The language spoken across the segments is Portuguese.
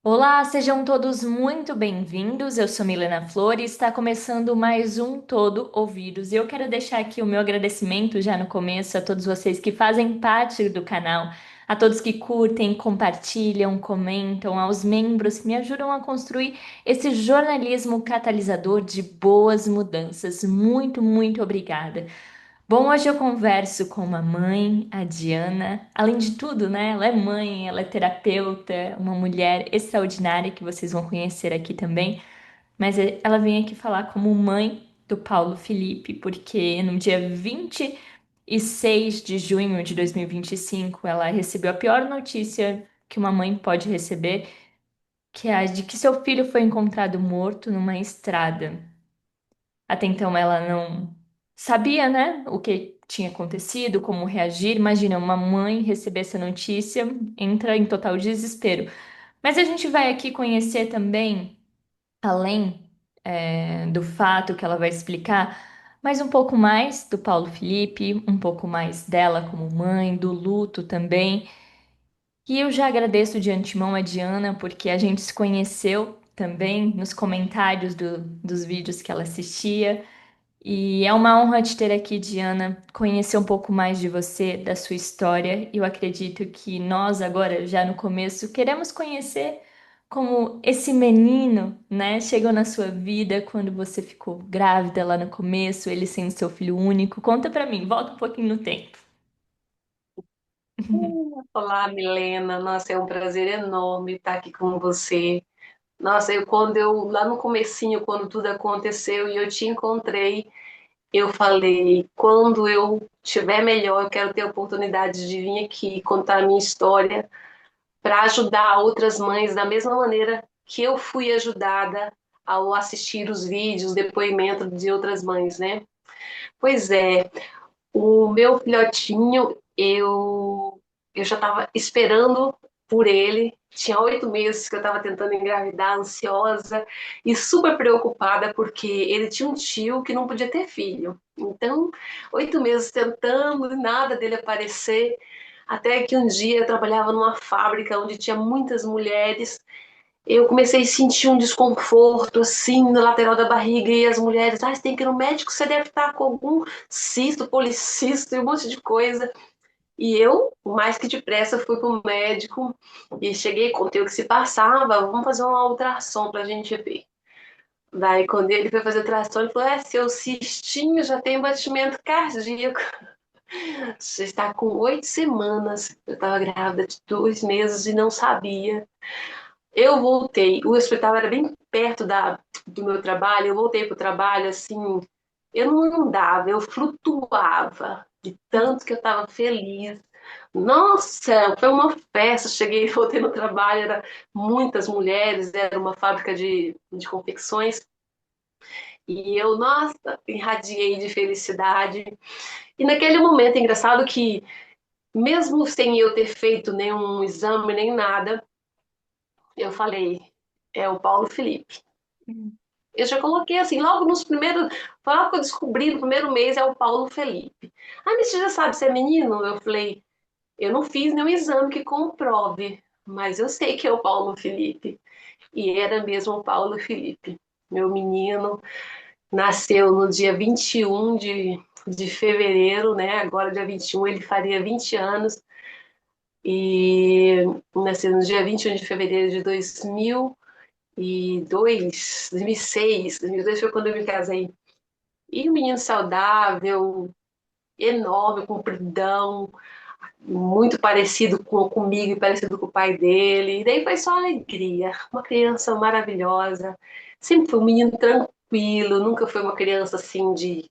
Olá, sejam todos muito bem-vindos. Eu sou Milena Flores, está começando mais um Todo Ouvidos. E eu quero deixar aqui o meu agradecimento já no começo a todos vocês que fazem parte do canal, a todos que curtem, compartilham, comentam, aos membros que me ajudam a construir esse jornalismo catalisador de boas mudanças. Muito, muito obrigada. Bom, hoje eu converso com uma mãe, a Diana. Além de tudo, né? Ela é mãe, ela é terapeuta, uma mulher extraordinária que vocês vão conhecer aqui também. Mas ela vem aqui falar como mãe do Paulo Felipe, porque no dia 26 de junho de 2025 ela recebeu a pior notícia que uma mãe pode receber, que é a de que seu filho foi encontrado morto numa estrada. Até então ela não sabia, né, o que tinha acontecido, como reagir. Imagina, uma mãe receber essa notícia, entra em total desespero. Mas a gente vai aqui conhecer também, além, do fato que ela vai explicar, mais um pouco mais do Paulo Felipe, um pouco mais dela como mãe, do luto também. E eu já agradeço de antemão a Diana, porque a gente se conheceu também nos comentários dos vídeos que ela assistia. E é uma honra te ter aqui, Diana, conhecer um pouco mais de você, da sua história. Eu acredito que nós, agora, já no começo, queremos conhecer como esse menino, né, chegou na sua vida quando você ficou grávida lá no começo, ele sendo seu filho único. Conta pra mim, volta um pouquinho no tempo. Olá, Milena. Nossa, é um prazer enorme estar aqui com você. Nossa, quando eu lá no comecinho, quando tudo aconteceu e eu te encontrei, eu falei, quando eu tiver melhor, eu quero ter a oportunidade de vir aqui contar a minha história para ajudar outras mães da mesma maneira que eu fui ajudada ao assistir os vídeos, depoimentos de outras mães, né? Pois é, o meu filhotinho, eu já estava esperando por ele. Tinha 8 meses que eu estava tentando engravidar, ansiosa e super preocupada, porque ele tinha um tio que não podia ter filho. Então, 8 meses tentando, e nada dele aparecer. Até que um dia eu trabalhava numa fábrica onde tinha muitas mulheres, eu comecei a sentir um desconforto assim no lateral da barriga e as mulheres, você tem que ir no médico, você deve estar com algum cisto, policisto e um monte de coisa. E eu, mais que depressa, fui para o médico e cheguei, contei o que se passava, vamos fazer uma ultrassom para a gente ver. Daí, quando ele foi fazer ultrassom, ele falou, seu cistinho já tem batimento cardíaco. Você está com 8 semanas. Eu estava grávida de 2 meses e não sabia. Eu voltei, o hospital era bem perto do meu trabalho, eu voltei para o trabalho, assim, eu não andava, eu flutuava, de tanto que eu estava feliz. Nossa, foi uma festa, cheguei, voltei no trabalho, era muitas mulheres, era uma fábrica de confecções, e eu, nossa, irradiei de felicidade. E naquele momento, é engraçado que, mesmo sem eu ter feito nenhum exame, nem nada, eu falei, é o Paulo Felipe. Eu já coloquei assim, logo nos primeiros. Foi logo que eu descobri no primeiro mês é o Paulo Felipe. Ah, mas você já sabe se é menino? Eu falei, eu não fiz nenhum exame que comprove, mas eu sei que é o Paulo Felipe. E era mesmo o Paulo Felipe. Meu menino nasceu no dia 21 de fevereiro, né? Agora, dia 21, ele faria 20 anos. E nasceu no dia 21 de fevereiro de 2002, 2006. 2002 foi quando eu me casei. E um menino saudável, enorme, compridão, muito parecido comigo e parecido com o pai dele. E daí foi só alegria. Uma criança maravilhosa. Sempre foi um menino tranquilo, nunca foi uma criança assim de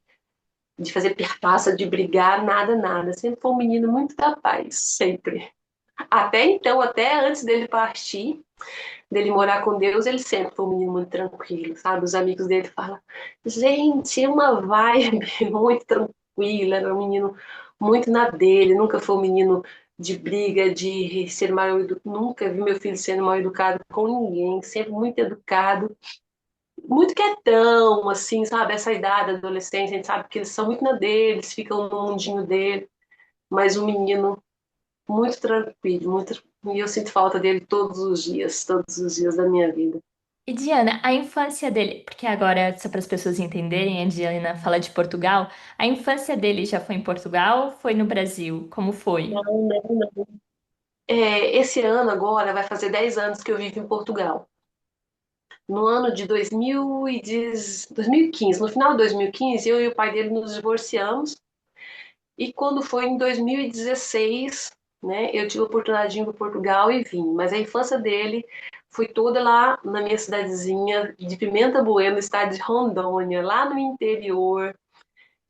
fazer perpassa, de brigar, nada, nada. Sempre foi um menino muito da paz, sempre. Até então, até antes dele partir, dele morar com Deus, ele sempre foi um menino muito tranquilo, sabe? Os amigos dele falam, gente, é uma vibe muito tranquila, era um menino muito na dele, nunca foi um menino de briga, de ser mal educado, nunca vi meu filho sendo mal educado com ninguém, sempre muito educado, muito quietão, assim, sabe? Essa idade, adolescência, a gente sabe que eles são muito na deles, ficam no mundinho dele, mas o menino muito tranquilo, e eu sinto falta dele todos os dias da minha vida. E Diana, a infância dele, porque agora, só para as pessoas entenderem, a Diana fala de Portugal, a infância dele já foi em Portugal ou foi no Brasil? Como foi? Não, não, não. Esse ano agora vai fazer 10 anos que eu vivo em Portugal. No ano de 2015, no final de 2015, eu e o pai dele nos divorciamos. E quando foi em 2016, né, eu tive a oportunidade de ir para Portugal e vim. Mas a infância dele foi toda lá na minha cidadezinha de Pimenta Bueno, estado de Rondônia, lá no interior.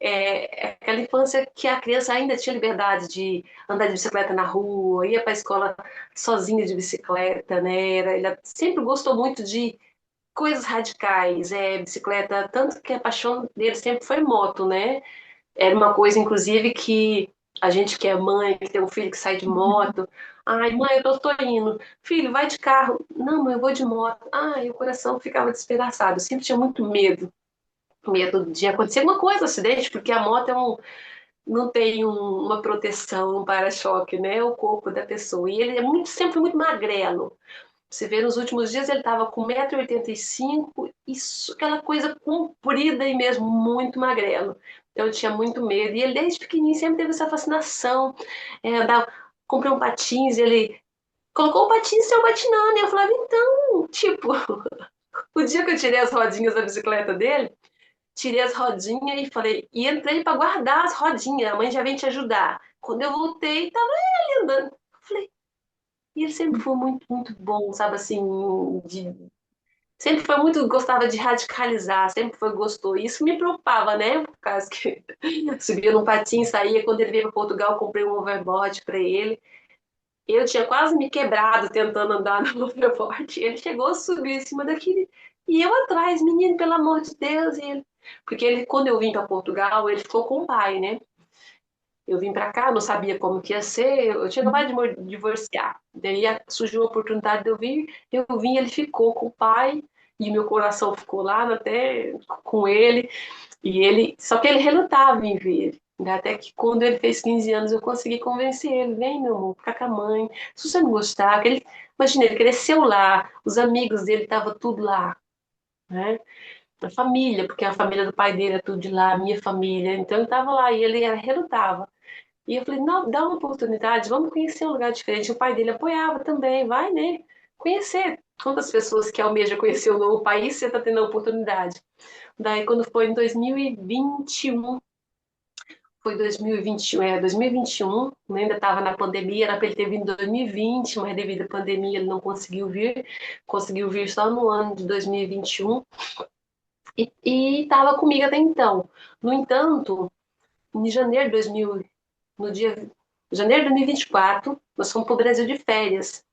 Aquela infância que a criança ainda tinha liberdade de andar de bicicleta na rua, ia para a escola sozinha de bicicleta, né? Ele sempre gostou muito de coisas radicais, bicicleta, tanto que a paixão dele sempre foi moto, né? Era uma coisa, inclusive, que a gente que é mãe, que tem um filho que sai de moto, ai, mãe, eu tô indo. Filho, vai de carro. Não, mãe, eu vou de moto. Ai, o coração ficava despedaçado. Eu sempre tinha muito medo de acontecer alguma coisa, um acidente, porque a moto não tem uma proteção, um para-choque, né? O corpo da pessoa. E ele sempre muito magrelo. Você vê, nos últimos dias ele estava com 1,85 m, isso, aquela coisa comprida e mesmo muito magrelo. Então eu tinha muito medo. E ele, desde pequenininho, sempre teve essa fascinação. Comprei um patins, ele colocou o patins e saiu patinando. E eu falava, então, tipo, o dia que eu tirei as rodinhas da bicicleta dele, tirei as rodinhas e falei, e entrei para guardar as rodinhas. A mãe já vem te ajudar. Quando eu voltei, tava ele andando. Falei, e ele sempre foi muito, muito bom, sabe assim, de sempre foi muito, gostava de radicalizar, sempre foi gostou. Isso me preocupava, né? Por causa que subia num patins, saía. Quando ele veio para Portugal, eu comprei um overboard para ele. Eu tinha quase me quebrado tentando andar no overboard. Ele chegou a subir em cima daquele. E eu atrás, menino, pelo amor de Deus. Porque ele, quando eu vim para Portugal, ele ficou com o pai, né? Eu vim para cá, não sabia como que ia ser. Eu tinha acabado de divorciar. Daí surgiu a oportunidade de eu vir. Eu vim, ele ficou com o pai e meu coração ficou lá até com ele. Só que ele relutava em vir. Até que quando ele fez 15 anos eu consegui convencer ele, vem meu amor, ficar com a mãe. Se você não gostar, imagina, ele cresceu lá, os amigos dele estavam tudo lá, né? A família, porque a família do pai dele é tudo de lá, a minha família. Então eu estava lá e ele relutava. E eu falei, não, dá uma oportunidade, vamos conhecer um lugar diferente. O pai dele apoiava também, vai, né? Conhecer. Quantas pessoas que almejam conhecer um novo país, você está tendo a oportunidade. Daí, quando foi em 2021, foi 2021, 2021, né, ainda estava na pandemia, era para ele ter vindo em 2020, mas devido à pandemia ele não conseguiu vir só no ano de 2021, e estava comigo até então. No entanto, em janeiro de 2000, no dia janeiro de 2024, nós fomos para o Brasil de férias.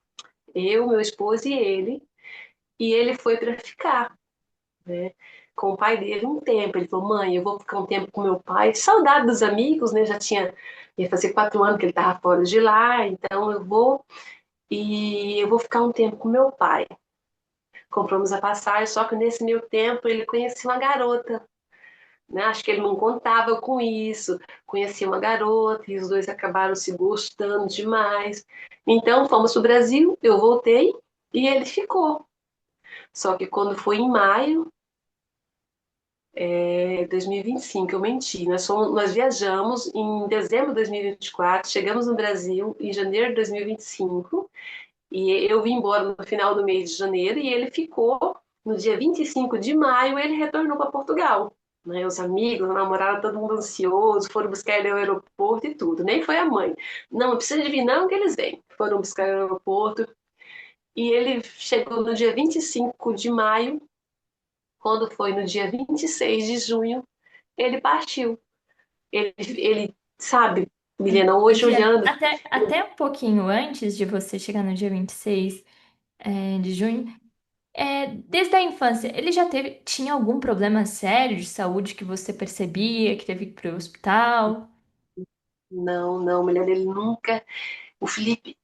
Eu, meu esposo e ele foi para ficar, né, com o pai dele um tempo. Ele falou, mãe, eu vou ficar um tempo com meu pai. Saudade dos amigos, né? Ia fazer 4 anos que ele estava fora de lá, então eu vou ficar um tempo com meu pai. Compramos a passagem, só que nesse meio tempo ele conhecia uma garota, né? Acho que ele não contava com isso. Conhecia uma garota e os dois acabaram se gostando demais. Então fomos para o Brasil, eu voltei e ele ficou. Só que quando foi em maio, 2025, eu menti. Nós viajamos em dezembro de 2024, chegamos no Brasil em janeiro de 2025, e eu vim embora no final do mês de janeiro, e ele ficou no dia 25 de maio, ele retornou para Portugal. Né, os amigos, a namorada, todo mundo ansioso, foram buscar ele ao aeroporto e tudo. Nem foi a mãe. Não, não precisa de vir não, que eles vêm. Foram buscar ele ao aeroporto, e ele chegou no dia 25 de maio. Quando foi no dia 26 de junho, ele partiu. Ele sabe, Milena, Ô, hoje Diana, olhando, até um pouquinho antes de você chegar no dia 26, de junho, desde a infância, ele já tinha algum problema sério de saúde que você percebia, que teve que ir para o hospital? não, não, Milena, ele nunca. O Felipe,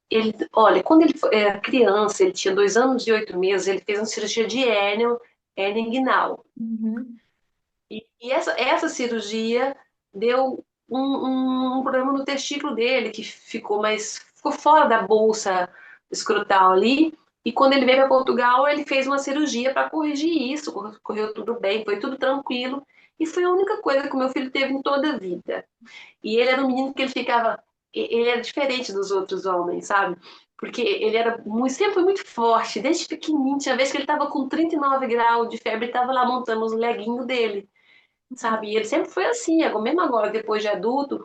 olha, quando ele era criança, ele tinha 2 anos e 8 meses, ele fez uma cirurgia de hérnia inguinal. Uhum. E essa cirurgia deu um problema no testículo dele, que ficou mais ficou fora da bolsa escrotal ali. E quando ele veio para Portugal, ele fez uma cirurgia para corrigir isso. Correu tudo bem, foi tudo tranquilo. E foi a única coisa que o meu filho teve em toda a vida. E ele era um menino que ele ficava. Ele era diferente dos outros homens, sabe? Porque ele era muito, sempre foi muito forte, desde pequenininho. Tinha vez que ele estava com 39 graus de febre e estava lá montando os leguinhos dele, sabe? E ele sempre foi assim, mesmo agora, depois de adulto,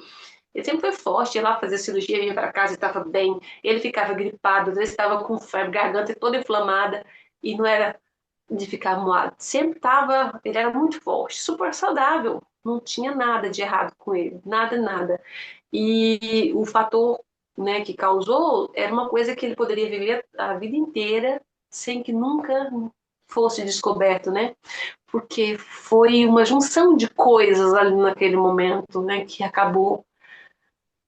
ele sempre foi forte, ia lá fazer cirurgia, vinha para casa e estava bem. Ele ficava gripado, às vezes estava com febre, garganta toda inflamada, e não era de ficar moado. Sempre estava, ele era muito forte, super saudável, não tinha nada de errado com ele, nada, nada. E o fator, né, que causou era uma coisa que ele poderia viver a vida inteira sem que nunca fosse descoberto, né? Porque foi uma junção de coisas ali naquele momento, né, que acabou.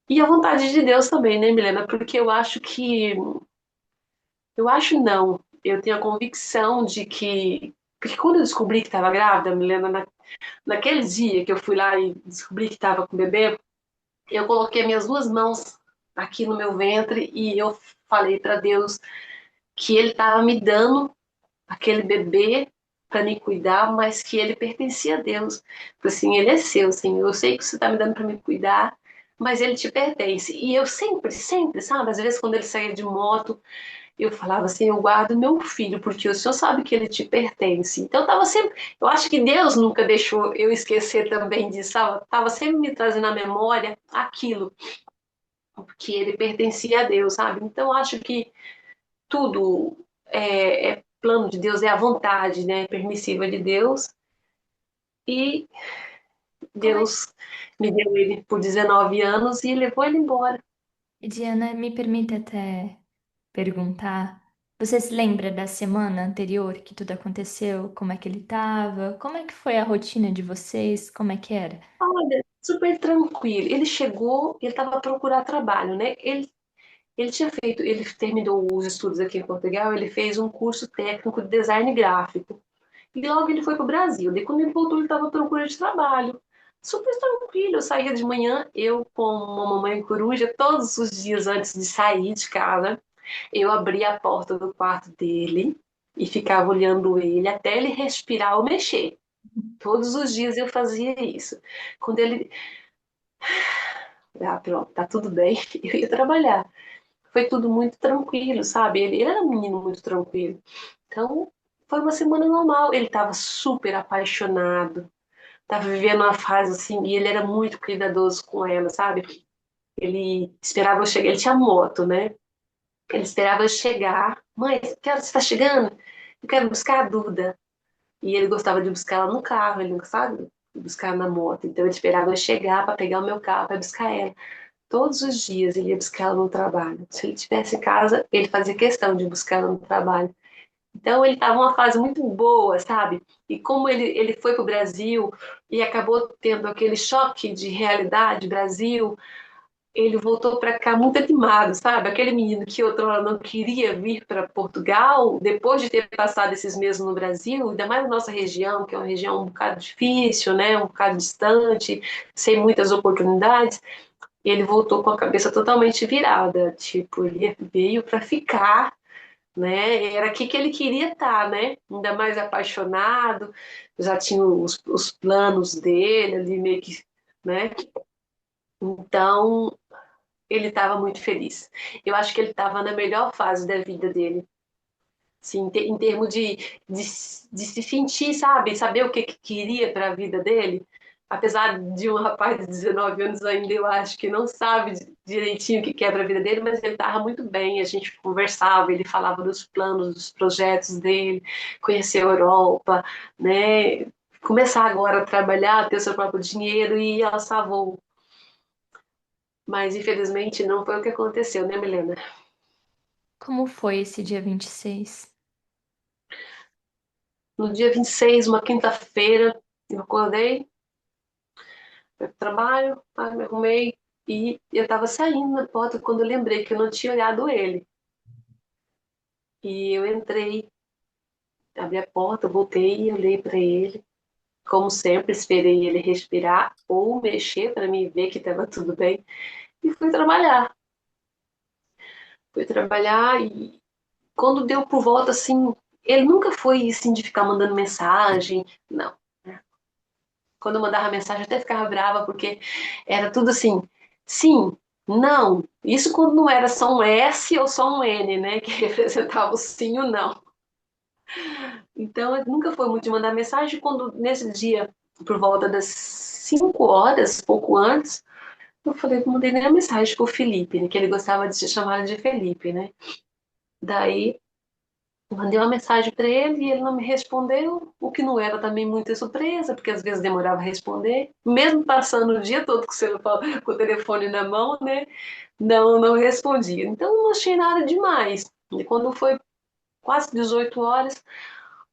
E a vontade de Deus também, né, Milena? Porque eu acho não, eu tenho a convicção de que, porque quando eu descobri que estava grávida, Milena, naquele dia que eu fui lá e descobri que estava com o bebê, eu coloquei minhas duas mãos aqui no meu ventre e eu falei para Deus que Ele estava me dando aquele bebê para me cuidar, mas que ele pertencia a Deus. Falei assim, ele é seu, Senhor. Eu sei que você está me dando para me cuidar, mas ele te pertence. E eu sempre, sempre, sabe? Às vezes quando ele saía de moto, eu falava assim, eu guardo meu filho, porque o Senhor sabe que ele te pertence. Então eu tava sempre, eu acho que Deus nunca deixou eu esquecer também disso, sabe? Tava sempre me trazendo à memória aquilo, porque ele pertencia a Deus, sabe? Então eu acho que tudo é plano de Deus, é a vontade, né, permissiva de Deus, e Como é, Deus me deu ele por 19 anos e levou ele embora. Diana, me permite até perguntar, você se lembra da semana anterior que tudo aconteceu? Como é que ele tava? Como é que foi a rotina de vocês? Como é que era? Olha, super tranquilo. Ele chegou, ele estava a procurar trabalho, né? Ele tinha feito, ele terminou os estudos aqui em Portugal, ele fez um curso técnico de design gráfico. E logo ele foi para o Brasil. Daí quando ele voltou, ele estava à procura de trabalho. Super tranquilo. Eu saía de manhã, eu com uma mamãe coruja, todos os dias antes de sair de casa, eu abria a porta do quarto dele e ficava olhando ele até ele respirar ou mexer. Todos os dias eu fazia isso. Quando ele, pronto, tá tudo bem, eu ia trabalhar. Foi tudo muito tranquilo, sabe? Ele era um menino muito tranquilo. Então, foi uma semana normal. Ele estava super apaixonado, estava vivendo uma fase assim, e ele era muito cuidadoso com ela, sabe? Ele esperava eu chegar, ele tinha moto, né? Ele esperava eu chegar. Mãe, que hora você está chegando? Eu quero buscar a Duda. E ele gostava de buscar ela no carro, ele não gostava de buscar na moto. Então ele esperava eu chegar para pegar o meu carro para buscar ela. Todos os dias ele ia buscar ela no trabalho. Se ele tivesse em casa, ele fazia questão de buscar ela no trabalho. Então ele estava numa fase muito boa, sabe? E como ele foi para o Brasil e acabou tendo aquele choque de realidade, Brasil, ele voltou para cá muito animado, sabe? Aquele menino que outra hora não queria vir para Portugal, depois de ter passado esses meses no Brasil, ainda mais na nossa região, que é uma região um bocado difícil, né? Um bocado distante, sem muitas oportunidades, ele voltou com a cabeça totalmente virada. Tipo, ele veio para ficar, né? Era aqui que ele queria estar, né? Ainda mais apaixonado, já tinha os planos dele ali meio que, né? Então, ele estava muito feliz. Eu acho que ele estava na melhor fase da vida dele. Sim, em termos de se sentir, sabe? Saber o que, que queria para a vida dele. Apesar de um rapaz de 19 anos ainda, eu acho que não sabe direitinho o que quer para a vida dele, mas ele estava muito bem. A gente conversava, ele falava dos planos, dos projetos dele, conhecer a Europa, né? Começar agora a trabalhar, ter o seu próprio dinheiro e alçar voo. Mas infelizmente não foi o que aconteceu, né, Milena? Como foi esse dia 26? No dia 26, uma quinta-feira, eu acordei, fui pro trabalho, me arrumei e eu estava saindo na porta quando eu lembrei que eu não tinha olhado ele. E eu entrei, abri a porta, voltei e olhei para ele. Como sempre, esperei ele respirar ou mexer para me ver que estava tudo bem e fui trabalhar. Foi trabalhar e quando deu por volta, assim, ele nunca foi, assim, de ficar mandando mensagem, não. Quando eu mandava mensagem, eu até ficava brava, porque era tudo assim, sim, não. Isso quando não era só um S ou só um N, né? Que representava o sim e o não. Então, eu nunca foi muito de mandar mensagem. Quando, nesse dia, por volta das 5 horas, pouco antes, eu falei, não mandei nem a mensagem pro Felipe, né? Que ele gostava de se chamar de Felipe, né? Daí, mandei uma mensagem para ele e ele não me respondeu, o que não era também muita surpresa, porque às vezes demorava a responder, mesmo passando o dia todo com o telefone na mão, né? Não respondia. Então não achei nada demais. E quando foi quase 18 horas,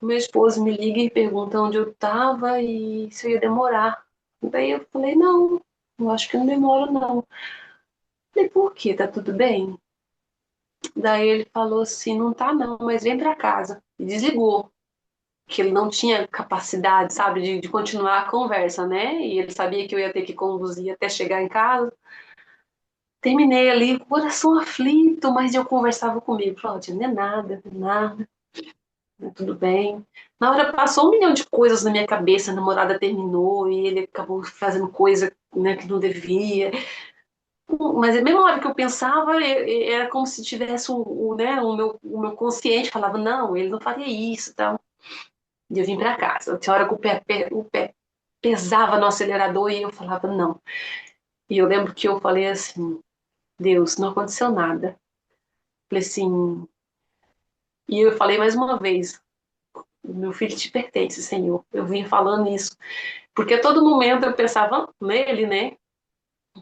o meu esposo me liga e pergunta onde eu estava e se eu ia demorar. Daí eu falei, não, eu acho que não demoro não. Falei, por quê? Tá tudo bem? Daí ele falou assim, não tá não, mas vem para casa. E desligou. Que ele não tinha capacidade, sabe, de continuar a conversa, né? E ele sabia que eu ia ter que conduzir até chegar em casa. Terminei ali, com o coração aflito, mas eu conversava comigo. Cláudia, não é nada, não é nada, tudo bem. Na hora passou 1 milhão de coisas na minha cabeça, a namorada terminou e ele acabou fazendo coisa, né, que não devia. Mas a mesma hora que eu pensava, era como se tivesse né, o meu consciente falava, não, ele não faria isso, tal. E eu vim para casa. Tinha hora que o pé pesava no acelerador e eu falava não. E eu lembro que eu falei assim, Deus, não aconteceu nada. Falei assim, e eu falei mais uma vez, meu filho te pertence, Senhor. Eu vim falando isso, porque a todo momento eu pensava nele, né?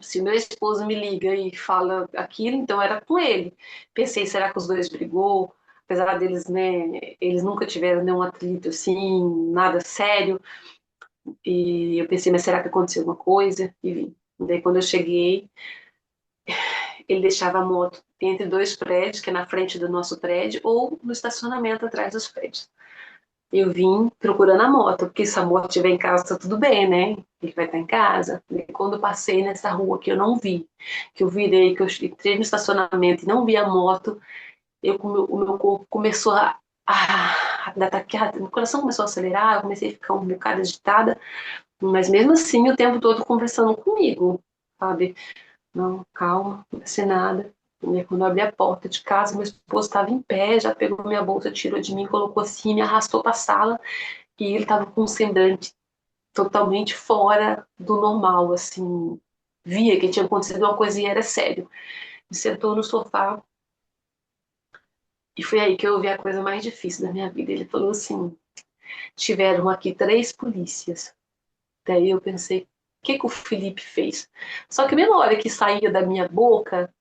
Se meu esposo me liga e fala aquilo, então era com ele. Pensei, será que os dois brigou? Apesar deles, né, eles nunca tiveram nenhum atrito assim, nada sério. E eu pensei, mas será que aconteceu alguma coisa? E vim. Daí quando eu cheguei, ele deixava a moto entre dois prédios, que é na frente do nosso prédio, ou no estacionamento atrás dos prédios. Eu vim procurando a moto, porque se a moto estiver em casa, tá tudo bem, né? Ele vai estar em casa. E quando eu passei nessa rua que eu não vi, que eu virei, que eu entrei no estacionamento e não vi a moto, o meu corpo começou a dar taqueada, meu coração começou a acelerar, eu comecei a ficar um bocado agitada, mas mesmo assim o tempo todo conversando comigo, sabe? Não, calma, não vai ser nada. E quando eu abri a porta de casa, meu esposo estava em pé, já pegou minha bolsa, tirou de mim, colocou assim, me arrastou para a sala. E ele estava com um semblante totalmente fora do normal, assim. Via que tinha acontecido uma coisa e era sério. Me sentou no sofá e foi aí que eu vi a coisa mais difícil da minha vida. Ele falou assim: tiveram aqui 3 polícias. Daí eu pensei: o que que o Felipe fez? Só que mesmo a hora que saía da minha boca,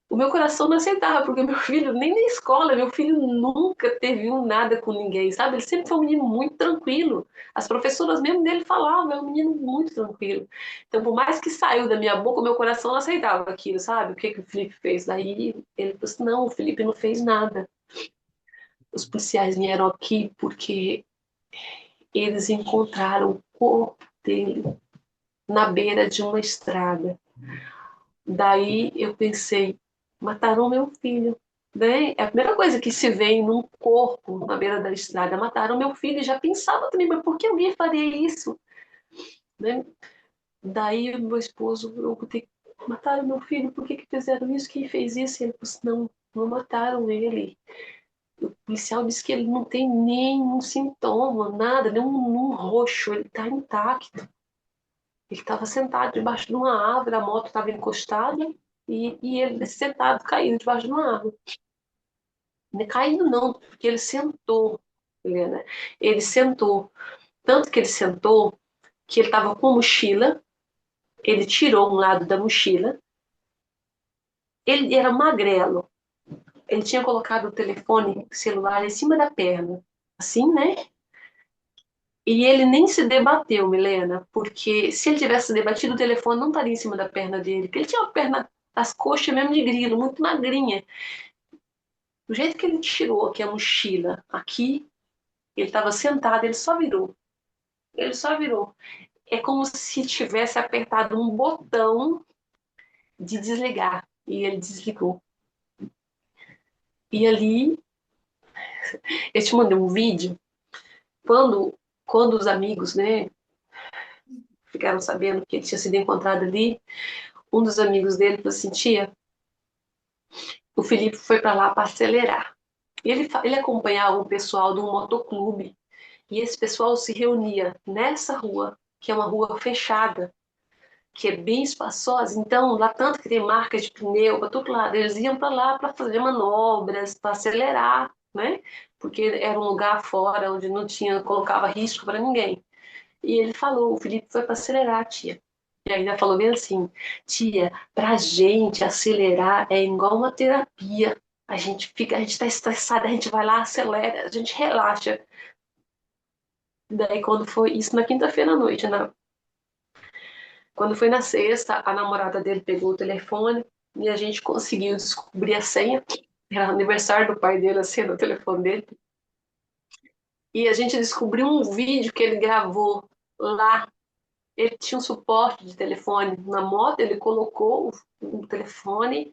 o meu coração não aceitava, porque meu filho, nem na escola, meu filho nunca teve um nada com ninguém, sabe? Ele sempre foi um menino muito tranquilo. As professoras mesmo dele falavam, é um menino muito tranquilo. Então, por mais que saiu da minha boca, o meu coração não aceitava aquilo, sabe? O que que o Felipe fez? Daí ele falou assim, não, o Felipe não fez nada. Os policiais vieram aqui porque eles encontraram o corpo dele na beira de uma estrada. Daí eu pensei, mataram meu filho, né? É a primeira coisa que se vê num corpo na beira da estrada, mataram meu filho. E já pensava também, mas por que alguém faria isso, né? Daí meu esposo, eu botei, mataram meu filho, por que que fizeram isso? Quem fez isso? E ele falou assim, não mataram ele. O policial disse que ele não tem nenhum sintoma, nada, nenhum roxo, ele está intacto. Ele estava sentado debaixo de uma árvore, a moto estava encostada e ele sentado, caído debaixo de uma árvore. Não é caído não, porque ele sentou, Helena. Ele sentou. Tanto que ele sentou que ele estava com mochila, ele tirou um lado da mochila, ele era magrelo, ele tinha colocado o telefone celular em cima da perna, assim, né? E ele nem se debateu, Milena, porque se ele tivesse se debatido, o telefone não estaria em cima da perna dele, porque ele tinha uma perna, as coxas mesmo de grilo, muito magrinha. Do jeito que ele tirou aqui a mochila, aqui, ele estava sentado, ele só virou. Ele só virou. É como se tivesse apertado um botão de desligar. E ele desligou. E ali, eu te mandei um vídeo, quando, quando os amigos, né, ficaram sabendo que ele tinha sido encontrado ali, um dos amigos dele falou assim, tia, o Felipe foi para lá para acelerar. Ele acompanhava o pessoal de um motoclube, e esse pessoal se reunia nessa rua, que é uma rua fechada, que é bem espaçosa, então lá tanto que tem marcas de pneu para todo lado, eles iam para lá para fazer manobras, para acelerar, né? Porque era um lugar fora onde não tinha, colocava risco para ninguém. E ele falou, o Felipe foi para acelerar, tia. E ainda falou bem assim, tia, pra gente acelerar é igual uma terapia. A gente tá estressada, a gente vai lá, acelera, a gente relaxa. Daí quando foi isso na quinta-feira à noite, né? Quando foi na sexta, a namorada dele pegou o telefone e a gente conseguiu descobrir a senha. Era aniversário do pai dele, a senha do telefone dele. E a gente descobriu um vídeo que ele gravou lá. Ele tinha um suporte de telefone na moto, ele colocou o telefone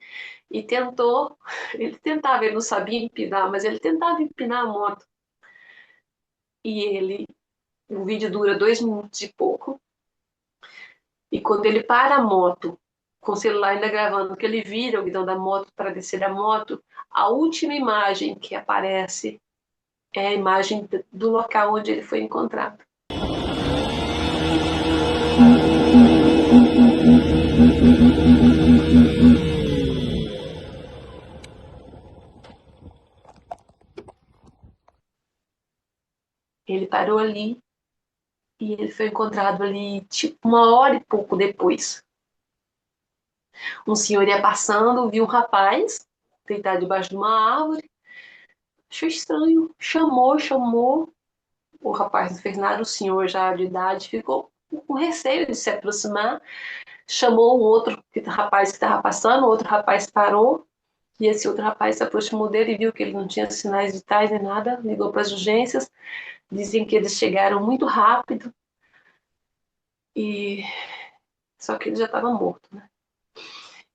e tentou. Ele tentava, ele não sabia empinar, mas ele tentava empinar a moto. E ele, o vídeo dura 2 minutos e pouco. E quando ele para a moto, com o celular ainda gravando, que ele vira o guidão da moto para descer da moto, a última imagem que aparece é a imagem do local onde ele foi encontrado. Ele parou ali e ele foi encontrado ali tipo 1 hora e pouco depois. Um senhor ia passando, viu um rapaz deitado debaixo de uma árvore, achou estranho, chamou. O rapaz não fez nada, o senhor já de idade ficou com receio de se aproximar, chamou o outro rapaz que estava passando, o outro rapaz parou, e esse outro rapaz se aproximou dele e viu que ele não tinha sinais vitais nem nada, ligou para as urgências, dizem que eles chegaram muito rápido, e só que ele já estava morto, né?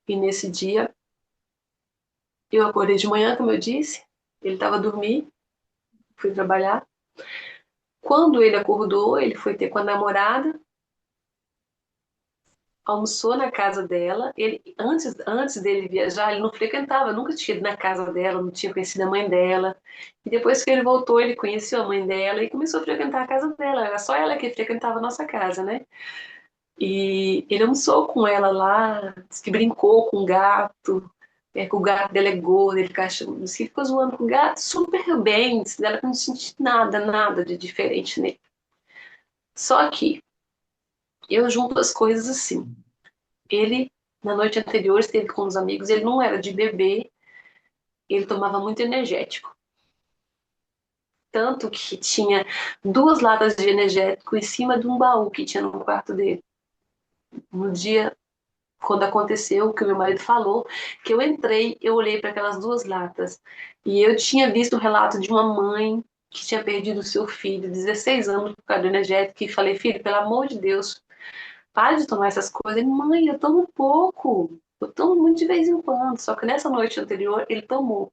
E nesse dia, eu acordei de manhã, como eu disse, ele estava a dormir, fui trabalhar. Quando ele acordou, ele foi ter com a namorada, almoçou na casa dela. Ele antes dele viajar, ele não frequentava, nunca tinha ido na casa dela, não tinha conhecido a mãe dela. E depois que ele voltou, ele conheceu a mãe dela e começou a frequentar a casa dela. Era só ela que frequentava a nossa casa, né? E ele almoçou com ela lá, disse que brincou com o gato, que o gato dela é gordo, ele disse que ficou zoando com o gato super bem, disse dela que não sentiu nada de diferente nele. Só que eu junto as coisas assim. Ele, na noite anterior, esteve com os amigos, ele não era de beber, ele tomava muito energético. Tanto que tinha 2 latas de energético em cima de um baú que tinha no quarto dele. No dia, quando aconteceu, que o meu marido falou, que eu entrei, eu olhei para aquelas 2 latas. E eu tinha visto o relato de uma mãe que tinha perdido o seu filho, 16 anos, por causa do energético, e falei, filho, pelo amor de Deus, para de tomar essas coisas. Ele, mãe, eu tomo pouco. Eu tomo muito de vez em quando. Só que nessa noite anterior, ele tomou.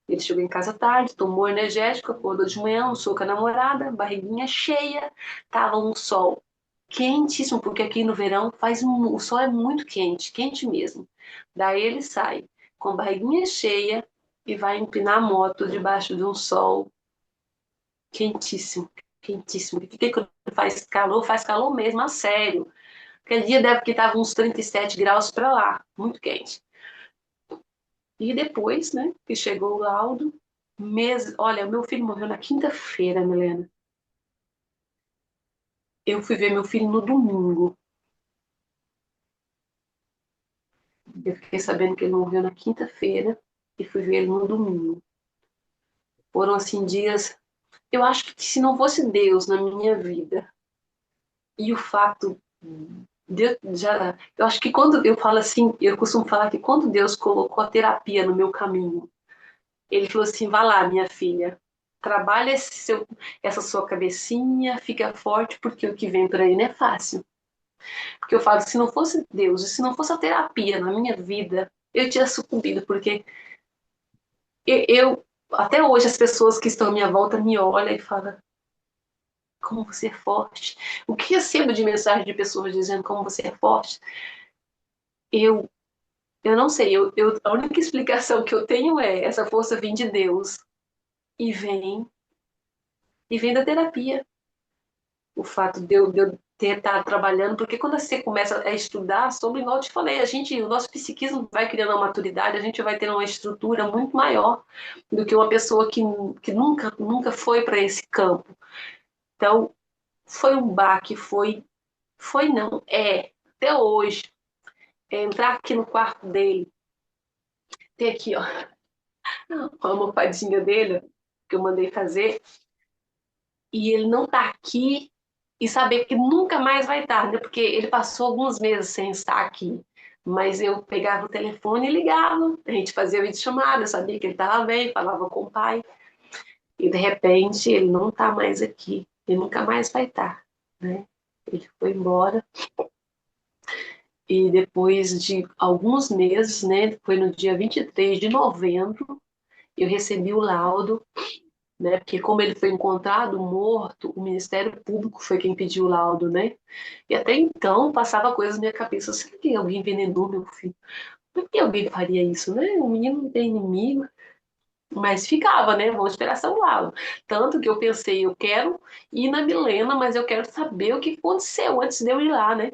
Ele chegou em casa tarde, tomou energético, acordou de manhã, almoçou com a namorada, barriguinha cheia. Tava um sol quentíssimo, porque aqui no verão o sol é muito quente, quente mesmo. Daí ele sai com a barriguinha cheia e vai empinar a moto debaixo de um sol quentíssimo, quentíssimo. Porque quando faz calor mesmo, a sério. Aquele dia deve que estava uns 37 graus para lá, muito quente. E depois, né, que chegou o laudo, olha, meu filho morreu na quinta-feira, Milena. Eu fui ver meu filho no domingo. Eu fiquei sabendo que ele morreu na quinta-feira e fui ver ele no domingo. Foram assim dias. Eu acho que se não fosse Deus na minha vida e o fato eu acho que quando eu falo assim, eu costumo falar que quando Deus colocou a terapia no meu caminho, ele falou assim: vá lá, minha filha, trabalha essa sua cabecinha, fica forte, porque o que vem por aí não é fácil. Porque eu falo, se não fosse Deus, e se não fosse a terapia na minha vida, eu tinha sucumbido, porque até hoje, as pessoas que estão à minha volta me olham e falam, como você é forte. O que recebo de mensagem de pessoas dizendo como você é forte? Eu, eu não sei, a única explicação que eu tenho é essa força vem de Deus e vem, e vem da terapia. O fato de eu ter estado trabalhando, porque quando você começa a estudar sobre, igual eu te falei, o nosso psiquismo vai criando uma maturidade, a gente vai tendo uma estrutura muito maior do que uma pessoa que nunca foi para esse campo. Então, foi um baque, foi não, até hoje, entrar aqui no quarto dele, ter aqui, ó, a almofadinha dele, que eu mandei fazer, e ele não tá aqui e saber que nunca mais vai estar, né? Porque ele passou alguns meses sem estar aqui. Mas eu pegava o telefone e ligava, a gente fazia videochamada, eu sabia que ele estava bem, falava com o pai, e de repente ele não está mais aqui, ele nunca mais vai estar, né? Ele foi embora, e depois de alguns meses, né? Foi no dia 23 de novembro, eu recebi o laudo, né? Porque como ele foi encontrado morto, o Ministério Público foi quem pediu o laudo, né? E até então passava coisas na minha cabeça, será que alguém envenenou meu filho? Por que alguém faria isso, né? O menino não tem inimigo, mas ficava, né? Vamos esperar São laudo. Tanto que eu pensei, eu quero ir na Milena, mas eu quero saber o que aconteceu antes de eu ir lá, né?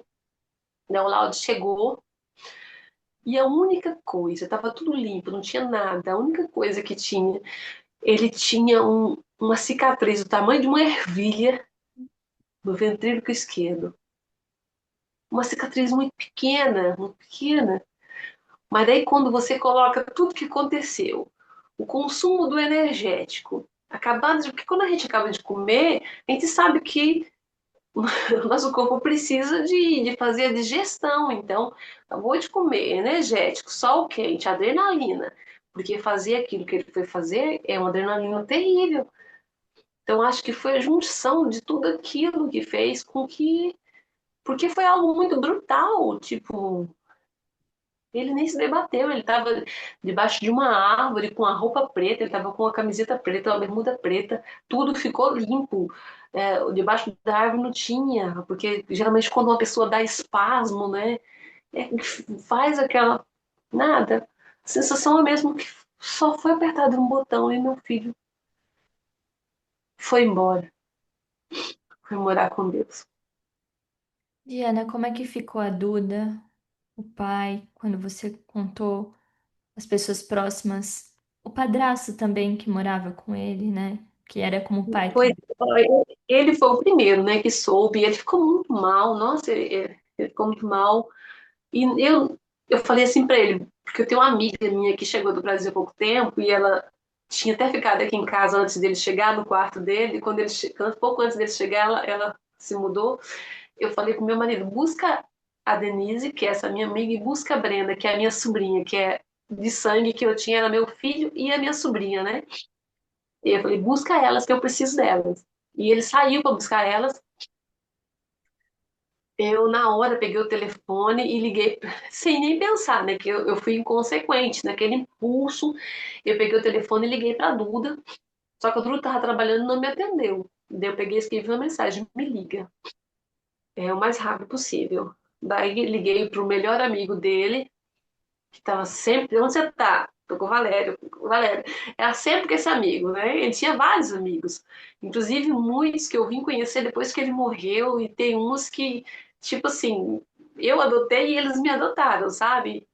Então, o laudo chegou e a única coisa, estava tudo limpo, não tinha nada. A única coisa que tinha, ele tinha uma cicatriz do tamanho de uma ervilha no ventrículo esquerdo. Uma cicatriz muito pequena, muito pequena. Mas daí quando você coloca tudo que aconteceu, o consumo do energético, acabado de, porque quando a gente acaba de comer, a gente sabe que o nosso corpo precisa de fazer a digestão. Então, acabou de comer energético, sol quente, adrenalina, porque fazer aquilo que ele foi fazer é uma adrenalina terrível. Então, acho que foi a junção de tudo aquilo que fez com que. Porque foi algo muito brutal, tipo, ele nem se debateu, ele estava debaixo de uma árvore com a roupa preta, ele estava com a camiseta preta, a bermuda preta, tudo ficou limpo. Debaixo da árvore não tinha, porque geralmente quando uma pessoa dá espasmo, né, faz aquela. Nada. A sensação é mesmo que só foi apertado um botão e meu filho foi embora, foi morar com Deus. Diana, como é que ficou a Duda, o pai, quando você contou as pessoas próximas, o padrasto também que morava com ele, né? Que era como o pai Foi, também. ele foi o primeiro, né, que soube, ele ficou muito mal, nossa, ele ficou muito mal. E eu falei assim para ele, porque eu tenho uma amiga minha que chegou do Brasil há pouco tempo e ela tinha até ficado aqui em casa antes dele chegar no quarto dele. E quando pouco antes dele chegar, ela se mudou. Eu falei com meu marido: busca a Denise, que é essa minha amiga, e busca a Brenda, que é a minha sobrinha, que é de sangue que eu tinha, era meu filho e a minha sobrinha, né? E eu falei: busca elas, que eu preciso delas. E ele saiu para buscar elas. Eu, na hora, peguei o telefone e liguei, sem nem pensar, né? Que eu fui inconsequente, naquele impulso. Eu peguei o telefone e liguei para a Duda, só que a Duda estava trabalhando e não me atendeu. Daí eu peguei e escrevi uma mensagem: me liga, é o mais rápido possível. Daí liguei para o melhor amigo dele, que estava sempre. Onde você tá? Tô com o Valério. O Valério era sempre com esse amigo, né? Ele tinha vários amigos, inclusive muitos que eu vim conhecer depois que ele morreu, e tem uns que, tipo assim, eu adotei e eles me adotaram, sabe?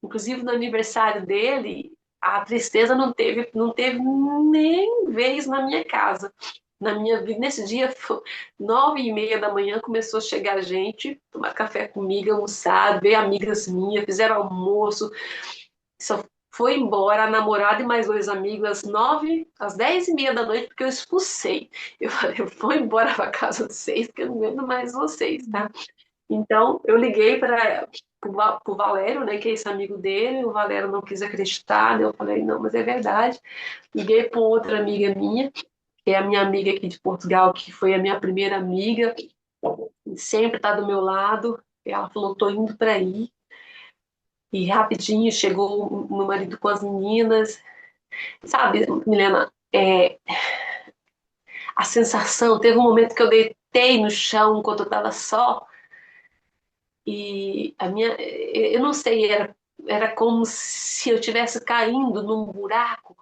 Inclusive no aniversário dele, a tristeza não teve nem vez na minha casa. Na minha vida, nesse dia, 9h30 da manhã, começou a chegar gente, tomar café comigo, almoçar, ver amigas minhas, fizeram almoço, só foi embora a namorada e mais dois amigos às 10h30 da noite, porque eu expulsei. Eu falei: eu vou embora para casa de vocês, porque eu não aguento mais vocês, tá? Então, eu liguei para o Valério, né, que é esse amigo dele. O Valério não quis acreditar, né? Eu falei: não, mas é verdade. Liguei para outra amiga minha, que é a minha amiga aqui de Portugal, que foi a minha primeira amiga, sempre está do meu lado. E ela falou: tô indo para aí. E rapidinho chegou o meu marido com as meninas. Sabe, Milena, a sensação, teve um momento que eu deitei no chão enquanto eu estava só, e a minha, eu não sei, era como se eu estivesse caindo num buraco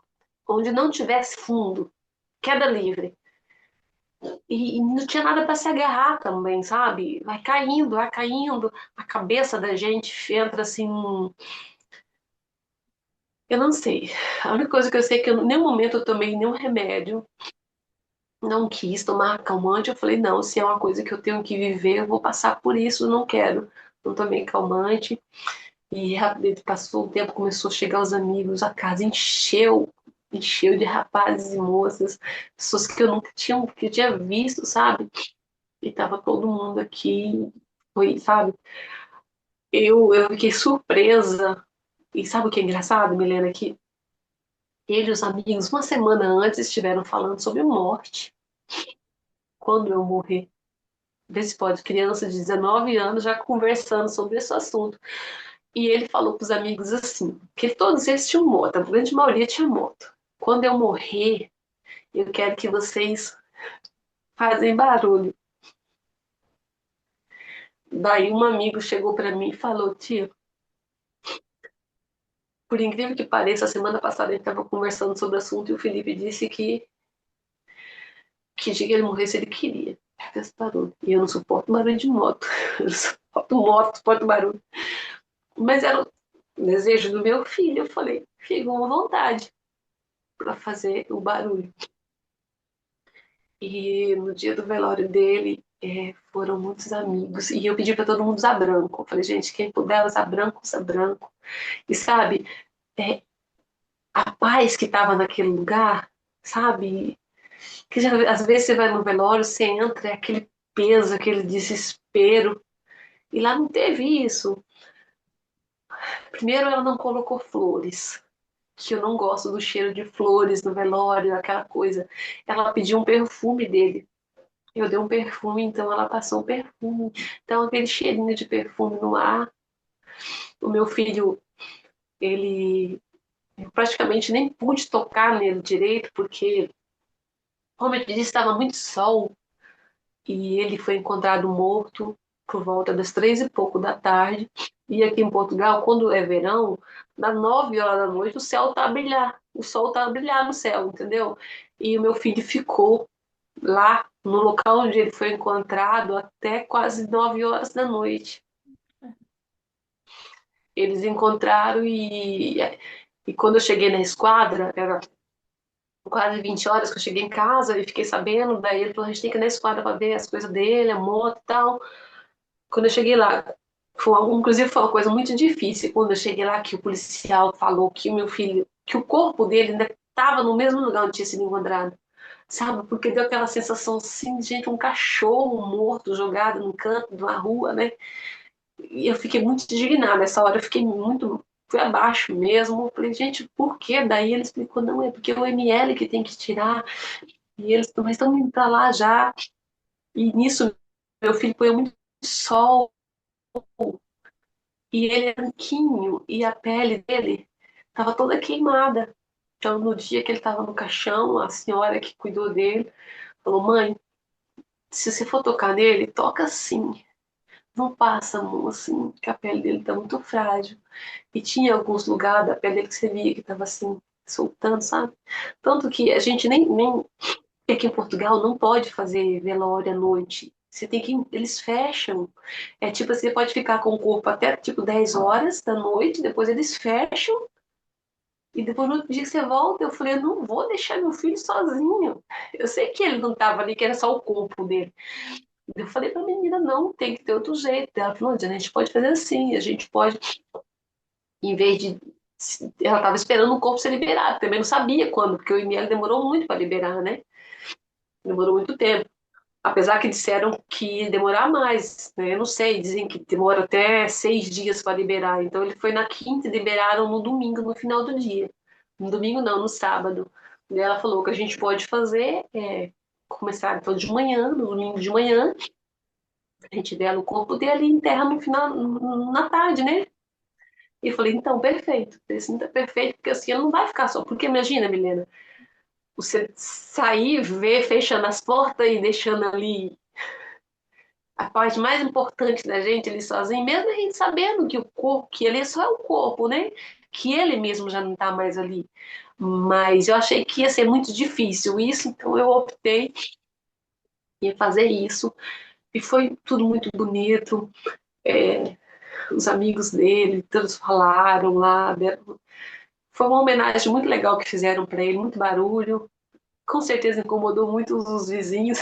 onde não tivesse fundo, queda livre. E não tinha nada para se agarrar também, sabe? Vai caindo, a cabeça da gente entra assim. Eu não sei. A única coisa que eu sei é que em nenhum momento eu tomei nenhum remédio, não quis tomar calmante. Eu falei, não, se é uma coisa que eu tenho que viver, eu vou passar por isso, não quero. Não tomei calmante. E rapidamente passou o tempo, começou a chegar os amigos, a casa encheu de rapazes e moças, pessoas que eu nunca tinha, que eu tinha visto, sabe? E tava todo mundo aqui, foi, sabe? Eu fiquei surpresa. E sabe o que é engraçado, Milena? Que ele e os amigos, uma semana antes, estiveram falando sobre morte. Quando eu morrer. Vê se pode, criança de 19 anos já conversando sobre esse assunto. E ele falou para os amigos assim, que todos eles tinham moto, a grande maioria tinha moto. Quando eu morrer, eu quero que vocês fazem barulho. Daí um amigo chegou para mim e falou, tio, por incrível que pareça, a semana passada a gente estava conversando sobre o assunto e o Felipe disse que dia que ele morresse ele queria. Fez barulho. E eu não suporto barulho de moto. Eu não suporto moto, suporto barulho. Mas era o desejo do meu filho. Eu falei, fica à vontade para fazer o barulho. E no dia do velório dele, foram muitos amigos. E eu pedi para todo mundo usar branco. Eu falei, gente, quem puder usar branco, usa branco. E sabe, é, a paz que estava naquele lugar, sabe? Que já, às vezes você vai no velório, você entra, é aquele peso, aquele desespero. E lá não teve isso. Primeiro, ela não colocou flores, que eu não gosto do cheiro de flores no velório, aquela coisa. Ela pediu um perfume dele. Eu dei um perfume, então ela passou um perfume. Então, aquele cheirinho de perfume no ar. O meu filho, ele. Eu praticamente nem pude tocar nele direito, porque, como eu disse, estava muito sol. E ele foi encontrado morto por volta das 3 e pouco da tarde. E aqui em Portugal, quando é verão, das 9 horas da noite, o céu tá a brilhar, o sol tá a brilhar no céu, entendeu? E o meu filho ficou lá no local onde ele foi encontrado até quase 9 horas da noite. Eles encontraram e quando eu cheguei na esquadra, era quase 20 horas que eu cheguei em casa e fiquei sabendo, daí ele falou, a gente tem que ir na esquadra para ver as coisas dele, a moto e tal. Quando eu cheguei lá, inclusive foi uma coisa muito difícil. Quando eu cheguei lá, que o policial falou que o meu filho, que o corpo dele ainda estava no mesmo lugar onde tinha sido encontrado. Sabe? Porque deu aquela sensação assim, de gente, um cachorro morto jogado no canto de uma rua, né? E eu fiquei muito indignada nessa hora. Eu fiquei muito. Fui abaixo mesmo. Falei, gente, por quê? Daí ele explicou: não, é porque é o ML que tem que tirar. E eles, mas estão indo pra lá já. E nisso, meu filho põe muito sol. E ele é branquinho e a pele dele estava toda queimada. Então, no dia que ele estava no caixão, a senhora que cuidou dele falou: mãe, se você for tocar nele, toca assim. Não passa a mão assim, que a pele dele está muito frágil. E tinha alguns lugares da pele dele que você via que estava assim, soltando, sabe? Tanto que a gente nem aqui em Portugal não pode fazer velório à noite. Você tem que. Eles fecham. É tipo, você pode ficar com o corpo até tipo 10 horas da noite, depois eles fecham, e depois no outro dia que você volta, eu falei, eu não vou deixar meu filho sozinho. Eu sei que ele não estava ali, que era só o corpo dele. Eu falei pra menina, não, tem que ter outro jeito. Ela falou, a gente pode fazer assim, a gente pode, em vez de. Ela estava esperando o corpo ser liberado, também não sabia quando, porque o IML demorou muito para liberar, né? Demorou muito tempo. Apesar que disseram que ia demorar mais, né? Eu não sei, dizem que demora até 6 dias para liberar. Então ele foi na quinta e liberaram no domingo, no final do dia. No domingo não, no sábado. E ela falou que a gente pode fazer começar então de manhã, no domingo de manhã, a gente vela o corpo dele e enterra no final, na tarde, né? E eu falei, então, perfeito. Eu falei assim, tá perfeito, porque assim, ele não vai ficar só. Porque imagina, Milena, você sair, ver, fechando as portas e deixando ali a parte mais importante da gente ali sozinho, mesmo a gente sabendo que o corpo, que ele só é o corpo, né? Que ele mesmo já não tá mais ali. Mas eu achei que ia ser muito difícil isso, então eu optei em fazer isso. E foi tudo muito bonito. É, os amigos dele, todos falaram lá. Foi uma homenagem muito legal que fizeram para ele, muito barulho. Com certeza incomodou muito os vizinhos.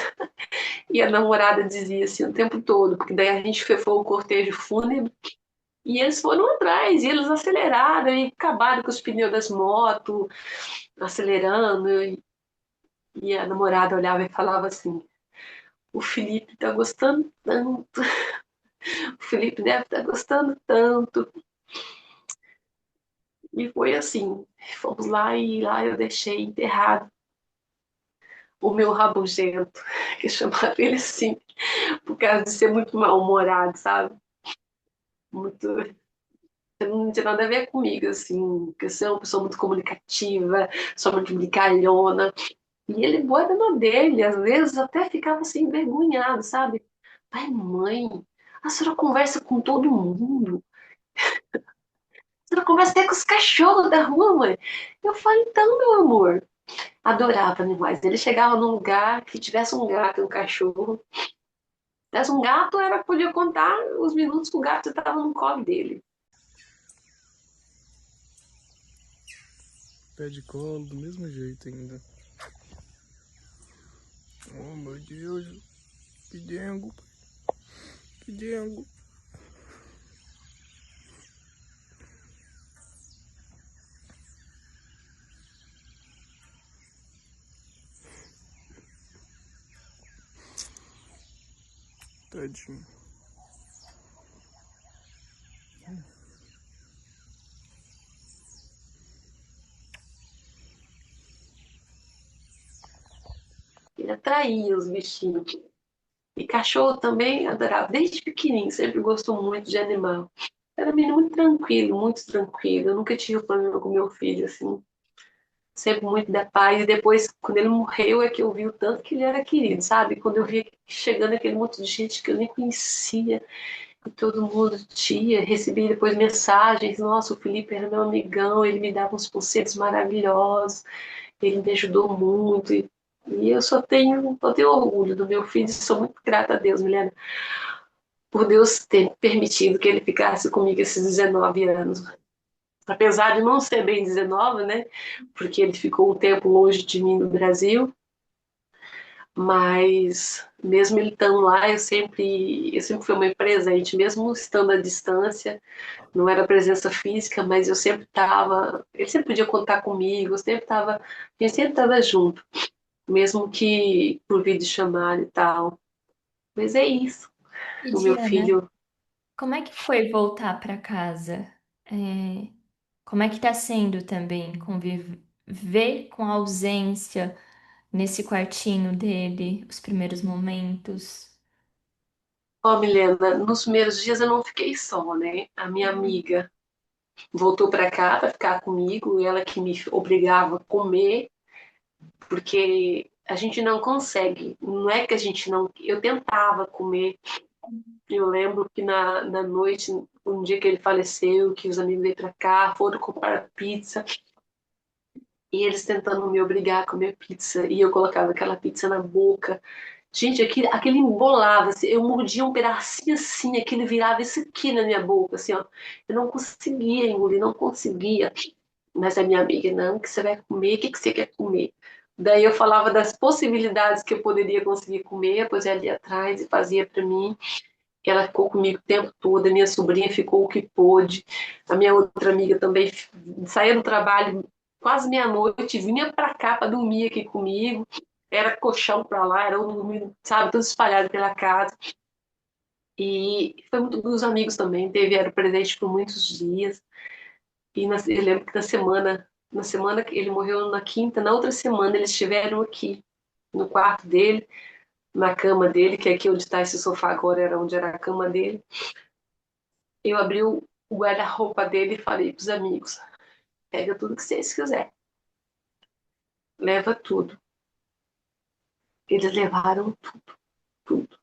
E a namorada dizia assim o tempo todo, porque daí a gente foi o cortejo fúnebre e eles foram atrás, e eles aceleraram e acabaram com os pneus das motos, acelerando. E a namorada olhava e falava assim: o Felipe tá gostando tanto, o Felipe deve estar gostando tanto. E foi assim, fomos lá e lá eu deixei enterrado o meu rabugento, que eu chamava ele assim, por causa de ser muito mal-humorado, sabe? Muito, não tinha nada a ver comigo, assim, porque eu sou uma pessoa muito comunicativa, sou muito brincalhona. E ele, boa dona dele, às vezes até ficava assim, envergonhado, sabe? Pai, mãe, a senhora conversa com todo mundo. A senhora conversa até com os cachorros da rua, mãe. Eu falei, então, meu amor. Adorava animais. Ele chegava num lugar que tivesse um gato e um cachorro. Tivesse um gato, era podia contar os minutos que o gato estava no colo dele. Pé de colo, do mesmo jeito ainda. Oh meu Deus, que dengo, que dengo. Tadinho. Ele atraía os bichinhos. E cachorro também adorava. Desde pequenininho, sempre gostou muito de animal. Era um menino muito tranquilo, muito tranquilo. Eu nunca tive problema com meu filho, assim. Sempre muito da paz. E depois, quando ele morreu, é que eu vi o tanto que ele era querido, sabe? Quando eu vi chegando aquele monte de gente que eu nem conhecia, e todo mundo tinha, recebi depois mensagens. Nossa, o Felipe era meu amigão, ele me dava uns conselhos maravilhosos, ele me ajudou muito. E eu só tenho orgulho do meu filho, e sou muito grata a Deus, Milena, por Deus ter permitido que ele ficasse comigo esses 19 anos. Apesar de não ser bem 19, né? Porque ele ficou um tempo longe de mim no Brasil, mas mesmo ele estando lá, eu sempre fui uma presente, mesmo estando à distância, não era presença física, mas eu sempre estava, ele sempre podia contar comigo, a gente sempre estava junto, mesmo que por videochamada e tal. Mas é isso, E o meu Diana, filho. como é que foi voltar para casa? É, como é que tá sendo também conviver com a ausência nesse quartinho dele, os primeiros momentos? Ó, Milena, nos primeiros dias eu não fiquei só, né? A minha amiga voltou para cá para ficar comigo, ela que me obrigava a comer, porque a gente não consegue, não é que a gente não. Eu tentava comer, eu lembro que na noite, um dia que ele faleceu, que os amigos veio para cá, foram comprar pizza, e eles tentando me obrigar a comer pizza, e eu colocava aquela pizza na boca. Gente, aquele embolava, assim, eu mordia um pedacinho assim, aquele virava isso aqui na minha boca, assim, ó. Eu não conseguia engolir, não conseguia. Mas a minha amiga, não, que você vai comer, o que você quer comer? Daí eu falava das possibilidades que eu poderia conseguir comer, depois ela ia atrás e fazia para mim. Ela ficou comigo o tempo todo, a minha sobrinha ficou o que pôde, a minha outra amiga também saía do trabalho quase meia-noite, vinha para cá para dormir aqui comigo. Era colchão para lá, era eu dormindo, sabe, tudo espalhado pela casa. E foi muito dos amigos também, era presente por muitos dias. Eu lembro que na semana que ele morreu na quinta, na outra semana eles estiveram aqui, no quarto dele, na cama dele, que é aqui onde está esse sofá agora era onde era a cama dele. Eu abri o guarda-roupa dele e falei pros amigos: pega tudo que vocês quiserem, leva tudo. Eles levaram tudo.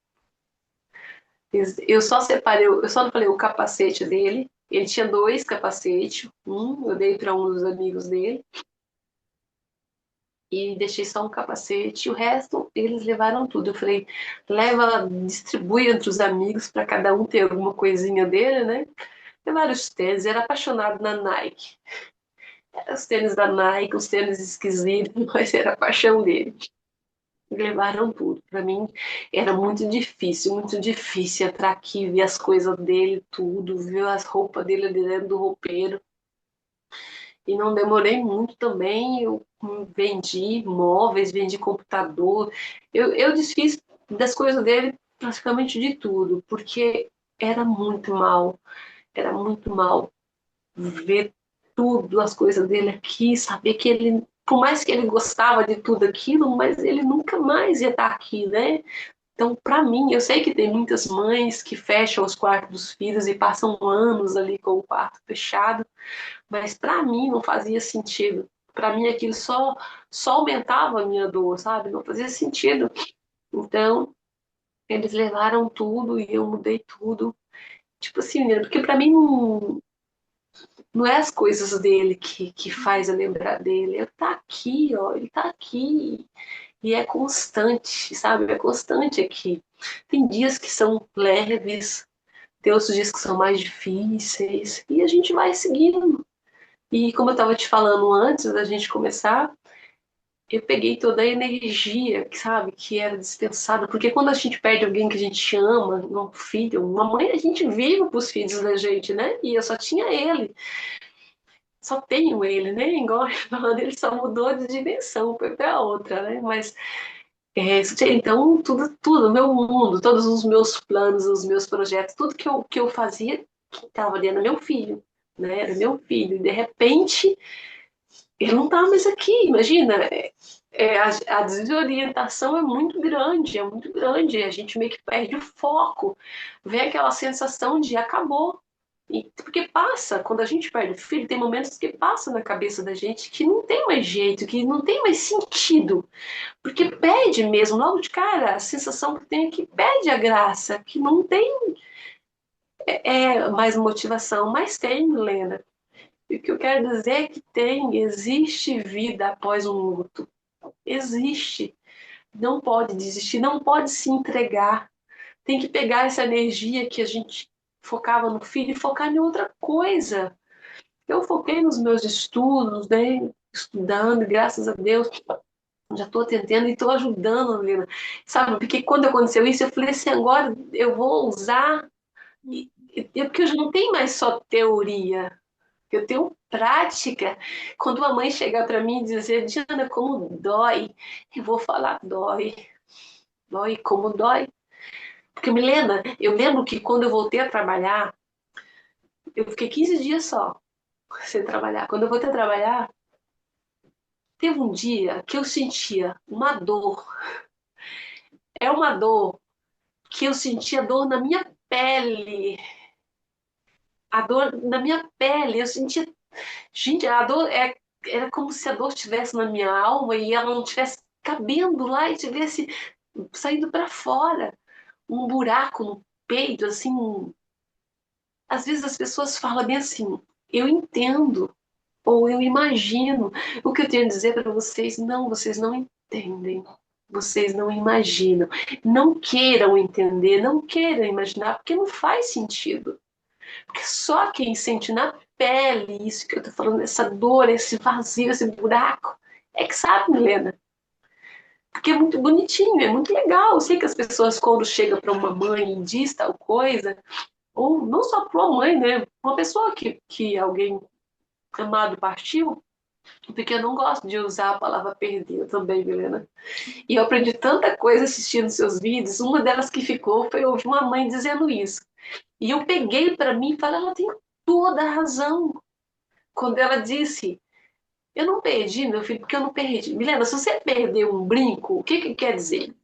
Eu só separei, eu só não falei o capacete dele. Ele tinha dois capacetes, um eu dei para um dos amigos dele e deixei só um capacete. O resto eles levaram tudo. Eu falei, leva, distribui entre os amigos para cada um ter alguma coisinha dele, né? Levaram os tênis, era apaixonado na Nike. Era os tênis da Nike, os tênis esquisitos, mas era a paixão dele. Levaram tudo. Para mim era muito difícil entrar aqui, ver as coisas dele, tudo, ver as roupas dele dentro do roupeiro. E não demorei muito também. Eu vendi móveis, vendi computador. Eu desfiz das coisas dele praticamente de tudo, porque era muito mal. Era muito mal ver tudo, as coisas dele aqui, saber que ele, por mais que ele gostava de tudo aquilo, mas ele nunca mais ia estar aqui, né? Então, para mim, eu sei que tem muitas mães que fecham os quartos dos filhos e passam anos ali com o quarto fechado, mas para mim não fazia sentido. Para mim aquilo só aumentava a minha dor, sabe? Não fazia sentido. Então, eles levaram tudo e eu mudei tudo. Tipo assim, né? Porque para mim não é as coisas dele que faz eu lembrar dele. Ele tá aqui, ó, ele tá aqui. E é constante, sabe? É constante aqui. Tem dias que são leves, tem outros dias que são mais difíceis, e a gente vai seguindo. E como eu estava te falando antes da gente começar, eu peguei toda a energia, sabe, que era dispensada. Porque quando a gente perde alguém que a gente ama, um filho, uma mãe, a gente vive para os filhos da gente, né? E eu só tinha ele. Só tenho ele, né? Igual eu falando, ele só mudou de dimensão, foi para outra, né? Mas então, tudo, meu mundo, todos os meus planos, os meus projetos, tudo que eu fazia, estava dentro do meu filho, né? Era meu filho. E, de repente, ele não está mais aqui, imagina. A desorientação é muito grande. A gente meio que perde o foco. Vem aquela sensação de acabou. Porque passa, quando a gente perde o filho, tem momentos que passa na cabeça da gente que não tem mais jeito, que não tem mais sentido. Porque perde mesmo, logo de cara, a sensação que tem é que perde a graça, que não tem mais motivação, mas tem, Helena. E o que eu quero dizer é que existe vida após um luto. Existe. Não pode desistir, não pode se entregar. Tem que pegar essa energia que a gente focava no filho e focar em outra coisa. Eu foquei nos meus estudos, né? Estudando, graças a Deus, já estou tentando e estou ajudando, Lina. Sabe, porque quando aconteceu isso, eu falei assim, agora eu vou usar, porque eu já não tenho mais só teoria, eu tenho prática. Quando uma mãe chegar para mim e dizer, Diana, como dói, eu vou falar, dói, dói, como dói. Porque Milena, eu lembro que quando eu voltei a trabalhar, eu fiquei 15 dias só sem trabalhar. Quando eu voltei a trabalhar, teve um dia que eu sentia uma dor. É uma dor que eu sentia dor na minha pele. A dor na minha pele. Eu sentia. Gente, a dor era como se a dor estivesse na minha alma e ela não estivesse cabendo lá e estivesse saindo para fora. Um buraco no peito, assim. Às vezes as pessoas falam bem assim: eu entendo, ou eu imagino. O que eu tenho a dizer para vocês, não, vocês não entendem. Vocês não imaginam. Não queiram entender, não queiram imaginar, porque não faz sentido. Porque só quem sente na pele isso que eu tô falando, essa dor, esse vazio, esse buraco, é que sabe, Milena. Porque é muito bonitinho, é muito legal. Eu sei que as pessoas, quando chegam para uma mãe e diz tal coisa, ou não só para uma mãe, né? Uma pessoa que alguém amado partiu, porque eu não gosto de usar a palavra perder também, Milena. E eu aprendi tanta coisa assistindo seus vídeos. Uma delas que ficou foi ouvir uma mãe dizendo isso. E eu peguei para mim e falei, ela tem toda a razão. Quando ela disse, eu não perdi, meu filho, porque eu não perdi. Milena, se você perdeu um brinco, o que quer dizer?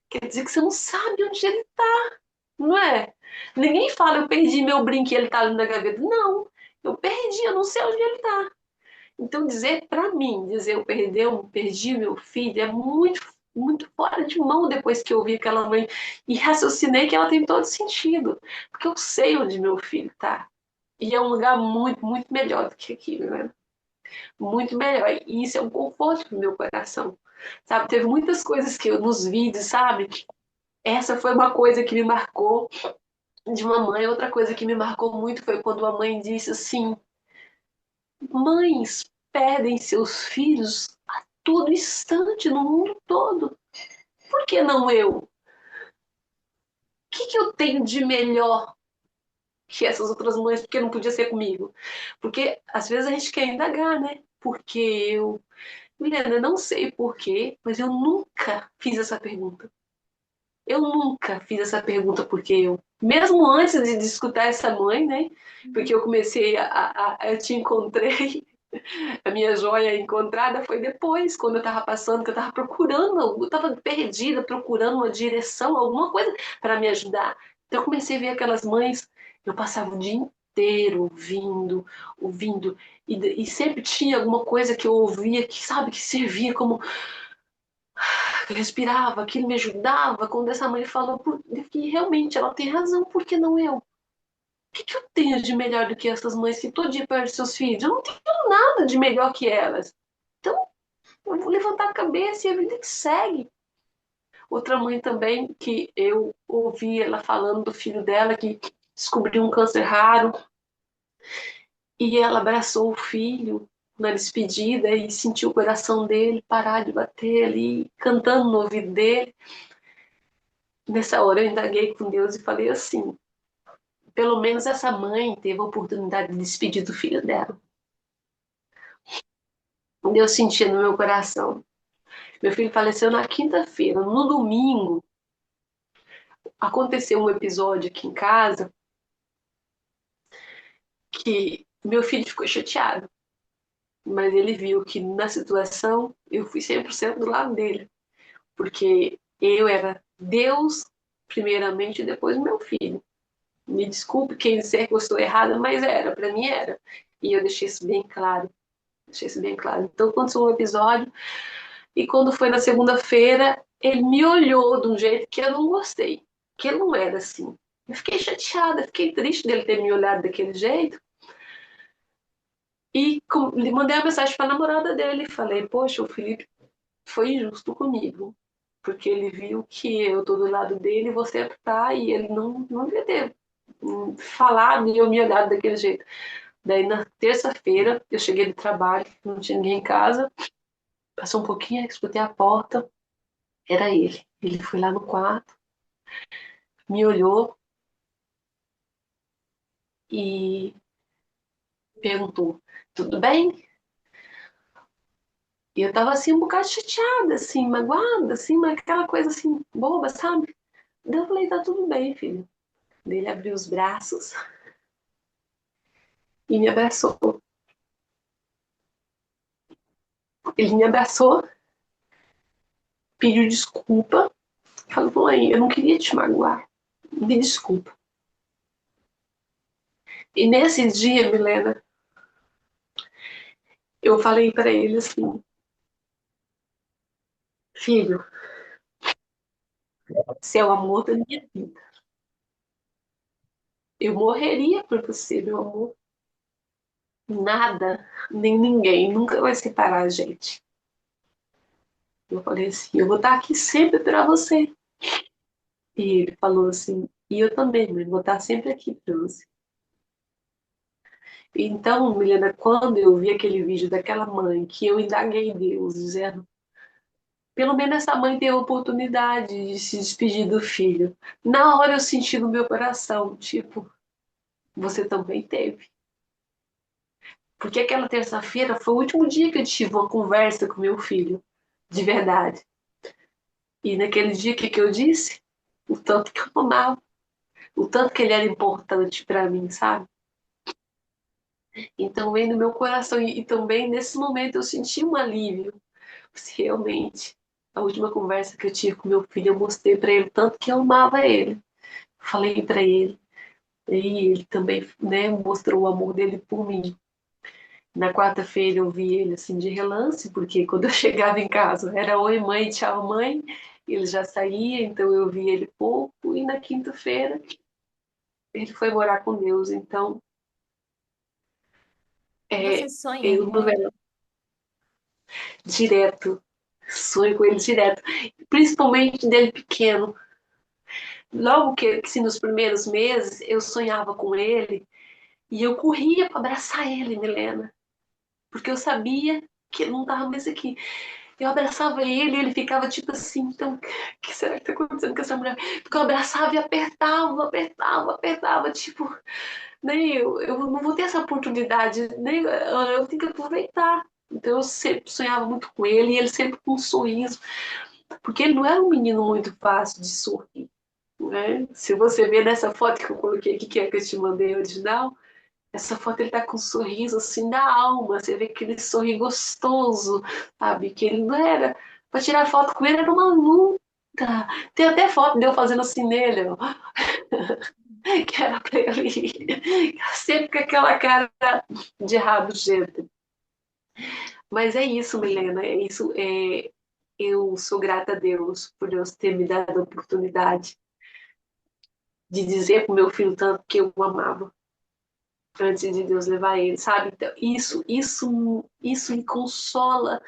Quer dizer que você não sabe onde ele está. Não é? Ninguém fala, eu perdi meu brinquedo, ele tá ali na gaveta. Não, eu perdi, eu não sei onde ele tá. Então, dizer para mim, dizer perdi meu filho, é muito, muito fora de mão depois que eu vi aquela mãe e raciocinei que ela tem todo sentido, porque eu sei onde meu filho tá. E é um lugar muito, muito melhor do que aqui, né? Muito melhor. E isso é um conforto pro meu coração. Sabe, teve muitas coisas que eu nos vídeos, sabe? Essa foi uma coisa que me marcou de uma mãe. Outra coisa que me marcou muito foi quando a mãe disse assim: mães perdem seus filhos a todo instante no mundo todo. Por que não eu? O que eu tenho de melhor que essas outras mães? Porque não podia ser comigo? Porque às vezes a gente quer indagar, né? Porque eu. Milena, eu não sei porquê, mas eu nunca fiz essa pergunta. Eu nunca fiz essa pergunta porque eu. Mesmo antes de escutar essa mãe, né? Porque eu comecei eu te encontrei. A minha joia encontrada foi depois, quando eu estava passando, que eu estava procurando, eu estava perdida, procurando uma direção, alguma coisa para me ajudar. Então eu comecei a ver aquelas mães, eu passava o dia inteiro ouvindo, ouvindo, e sempre tinha alguma coisa que eu ouvia que, sabe, que servia como. Eu respirava, aquilo me ajudava. Quando essa mãe falou que realmente ela tem razão, por que não eu? O que eu tenho de melhor do que essas mães que todo dia perdem seus filhos? Eu não tenho nada de melhor que elas. Então, eu vou levantar a cabeça e a vida que segue. Outra mãe também, que eu ouvi ela falando do filho dela que descobriu um câncer raro e ela abraçou o filho na despedida e sentiu o coração dele parar de bater ali, cantando no ouvido dele. Nessa hora eu indaguei com Deus e falei assim: pelo menos essa mãe teve a oportunidade de despedir do filho dela. Deus sentia no meu coração. Meu filho faleceu na quinta-feira. No domingo, aconteceu um episódio aqui em casa que meu filho ficou chateado, mas ele viu que na situação eu fui 100% do lado dele, porque eu era Deus primeiramente e depois meu filho. Me desculpe quem disser que eu estou errada, mas era, para mim era. E eu deixei isso bem claro. Deixei isso bem claro. Então aconteceu um episódio e quando foi na segunda-feira, ele me olhou de um jeito que eu não gostei, que ele não era assim. Eu fiquei chateada, fiquei triste dele ter me olhado daquele jeito. E lhe mandei a mensagem para a namorada dele. Falei, poxa, o Felipe foi injusto comigo. Porque ele viu que eu tô do lado dele e você tá, e ele não devia ter falado e eu me olhado daquele jeito. Daí na terça-feira eu cheguei do trabalho, não tinha ninguém em casa. Passou um pouquinho, escutei a porta, era ele. Ele foi lá no quarto, me olhou e perguntou: tudo bem? E eu tava assim um bocado chateada, assim, magoada, assim, mas aquela coisa assim, boba, sabe? Daí eu falei, tá tudo bem, filho. Daí ele abriu os braços e me abraçou. Ele me abraçou, pediu desculpa, falou, mãe, eu não queria te magoar, me desculpa. E nesse dia, Milena, eu falei para ele assim, filho, você é o amor da minha vida. Eu morreria por você, meu amor. Nada, nem ninguém nunca vai separar a gente. Eu falei assim, eu vou estar aqui sempre para você. E ele falou assim, e eu também, mãe, vou estar sempre aqui para você. Então, Milena, quando eu vi aquele vídeo daquela mãe, que eu indaguei Deus, dizendo, pelo menos essa mãe tem a oportunidade de se despedir do filho. Na hora eu senti no meu coração, tipo, você também teve. Porque aquela terça-feira foi o último dia que eu tive uma conversa com meu filho, de verdade. E naquele dia, o que que eu disse? O tanto que eu amava, o tanto que ele era importante para mim, sabe? Então vem no meu coração e também nesse momento eu senti um alívio. Se realmente, a última conversa que eu tive com meu filho, eu mostrei para ele o tanto que eu amava ele. falei para ele. E ele também, né, mostrou o amor dele por mim. Na quarta-feira eu vi ele assim de relance, porque quando eu chegava em casa era oi mãe, tchau mãe, ele já saía, então eu vi ele pouco. E na quinta-feira ele foi morar com Deus, então Você é, sonha eu com no ele? verão direto, sonho com ele direto, principalmente dele pequeno. Logo que assim, nos primeiros meses eu sonhava com ele e eu corria para abraçar ele, Milena, porque eu sabia que ele não estava mais aqui. Eu abraçava ele e ele ficava tipo assim, então, o que será que está acontecendo com essa mulher? Porque eu abraçava e apertava, apertava, apertava, tipo, nem eu não vou ter essa oportunidade, nem eu tenho que aproveitar. Então eu sempre sonhava muito com ele e ele sempre com um sorriso, porque ele não era um menino muito fácil de sorrir, né? Se você ver nessa foto que eu coloquei aqui, que é que eu te mandei original, essa foto ele tá com um sorriso assim da alma, você vê aquele sorriso gostoso, sabe? Que ele não era. Pra tirar foto com ele era uma luta. Tem até foto de eu fazendo assim nele, ó, que era pra ele ir. Sempre com aquela cara de rabugento. Mas é isso, Milena, é isso. Eu sou grata a Deus por Deus ter me dado a oportunidade de dizer pro meu filho tanto que eu o amava antes de Deus levar ele, sabe? Então, isso me consola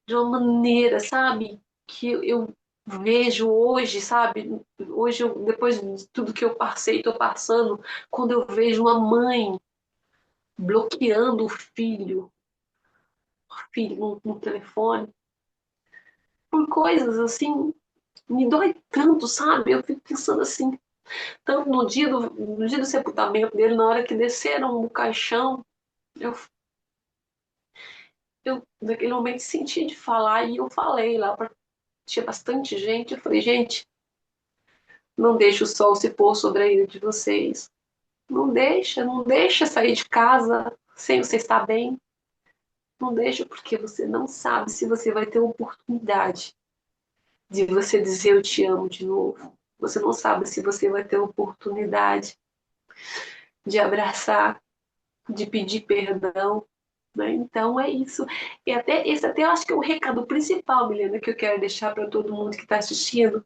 de uma maneira, sabe? Que eu vejo hoje, sabe? Hoje, depois de tudo que eu passei, estou passando, quando eu vejo uma mãe bloqueando o filho no telefone, por coisas assim, me dói tanto, sabe? Eu fico pensando assim, tanto no dia do sepultamento dele, na hora que desceram no caixão, eu, eu naquele momento senti de falar e eu falei lá, tinha bastante gente, eu falei, gente, não deixe o sol se pôr sobre a ilha de vocês. Não deixa sair de casa sem você estar bem. Não deixa porque você não sabe se você vai ter oportunidade de você dizer eu te amo de novo. Você não sabe se você vai ter oportunidade de abraçar, de pedir perdão, né? Então é isso. E até esse até eu acho que é o recado principal, Milena, que eu quero deixar para todo mundo que está assistindo.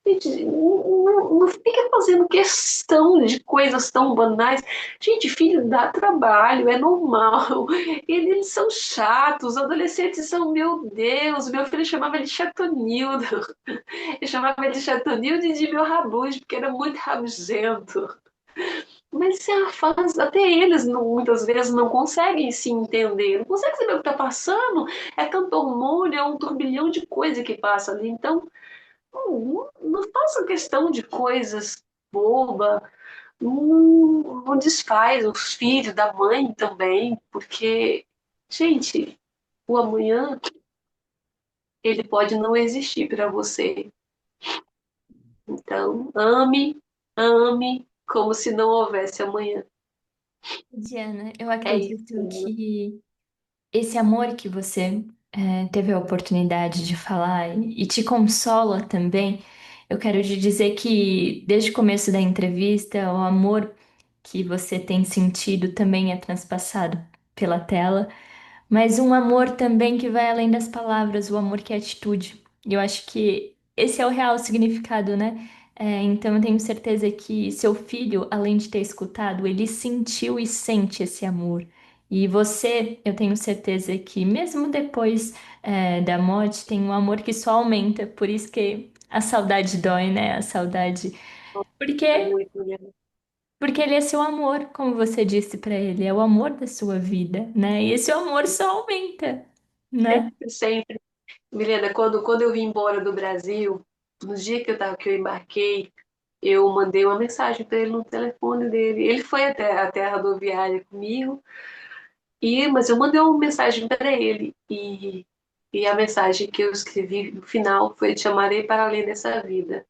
Gente, não fica fazendo questão de coisas tão banais. Gente, filho dá trabalho, é normal. Eles são chatos, os adolescentes são, meu Deus. Meu filho chamava ele Chatonildo. Ele chamava ele Chatonildo e de meu rabujo, porque era muito rabugento. Mas isso é a fase, até eles muitas vezes não conseguem se entender, não conseguem saber o que está passando. É tanto hormônio, é um turbilhão de coisa que passa ali. Então, não faça questão de coisas boba, não desfaz os filhos da mãe também, porque, gente, o amanhã ele pode não existir para você. Então, ame, ame como se não houvesse amanhã. Diana, eu É isso, acredito menina. que esse amor que você teve a oportunidade de falar e te consola também. Eu quero te dizer que desde o começo da entrevista, o amor que você tem sentido também é transpassado pela tela. Mas um amor também que vai além das palavras, o amor que é atitude. E eu acho que esse é o real significado, né? Então eu tenho certeza que seu filho, além de ter escutado, ele sentiu e sente esse amor. E você, eu tenho certeza que mesmo depois, da morte, tem um amor que só aumenta. Por isso que a saudade dói, né? A saudade. Porque Muito, menina. porque ele é seu amor, como você disse pra ele, é o amor da sua vida, né? E esse amor só aumenta, né? Sempre, sempre. Milena, quando eu vim embora do Brasil, no dia que eu embarquei, eu mandei uma mensagem para ele no telefone dele. Ele foi até a terra rodoviária comigo, mas eu mandei uma mensagem para ele. E a mensagem que eu escrevi no final foi: Te amarei para além dessa vida.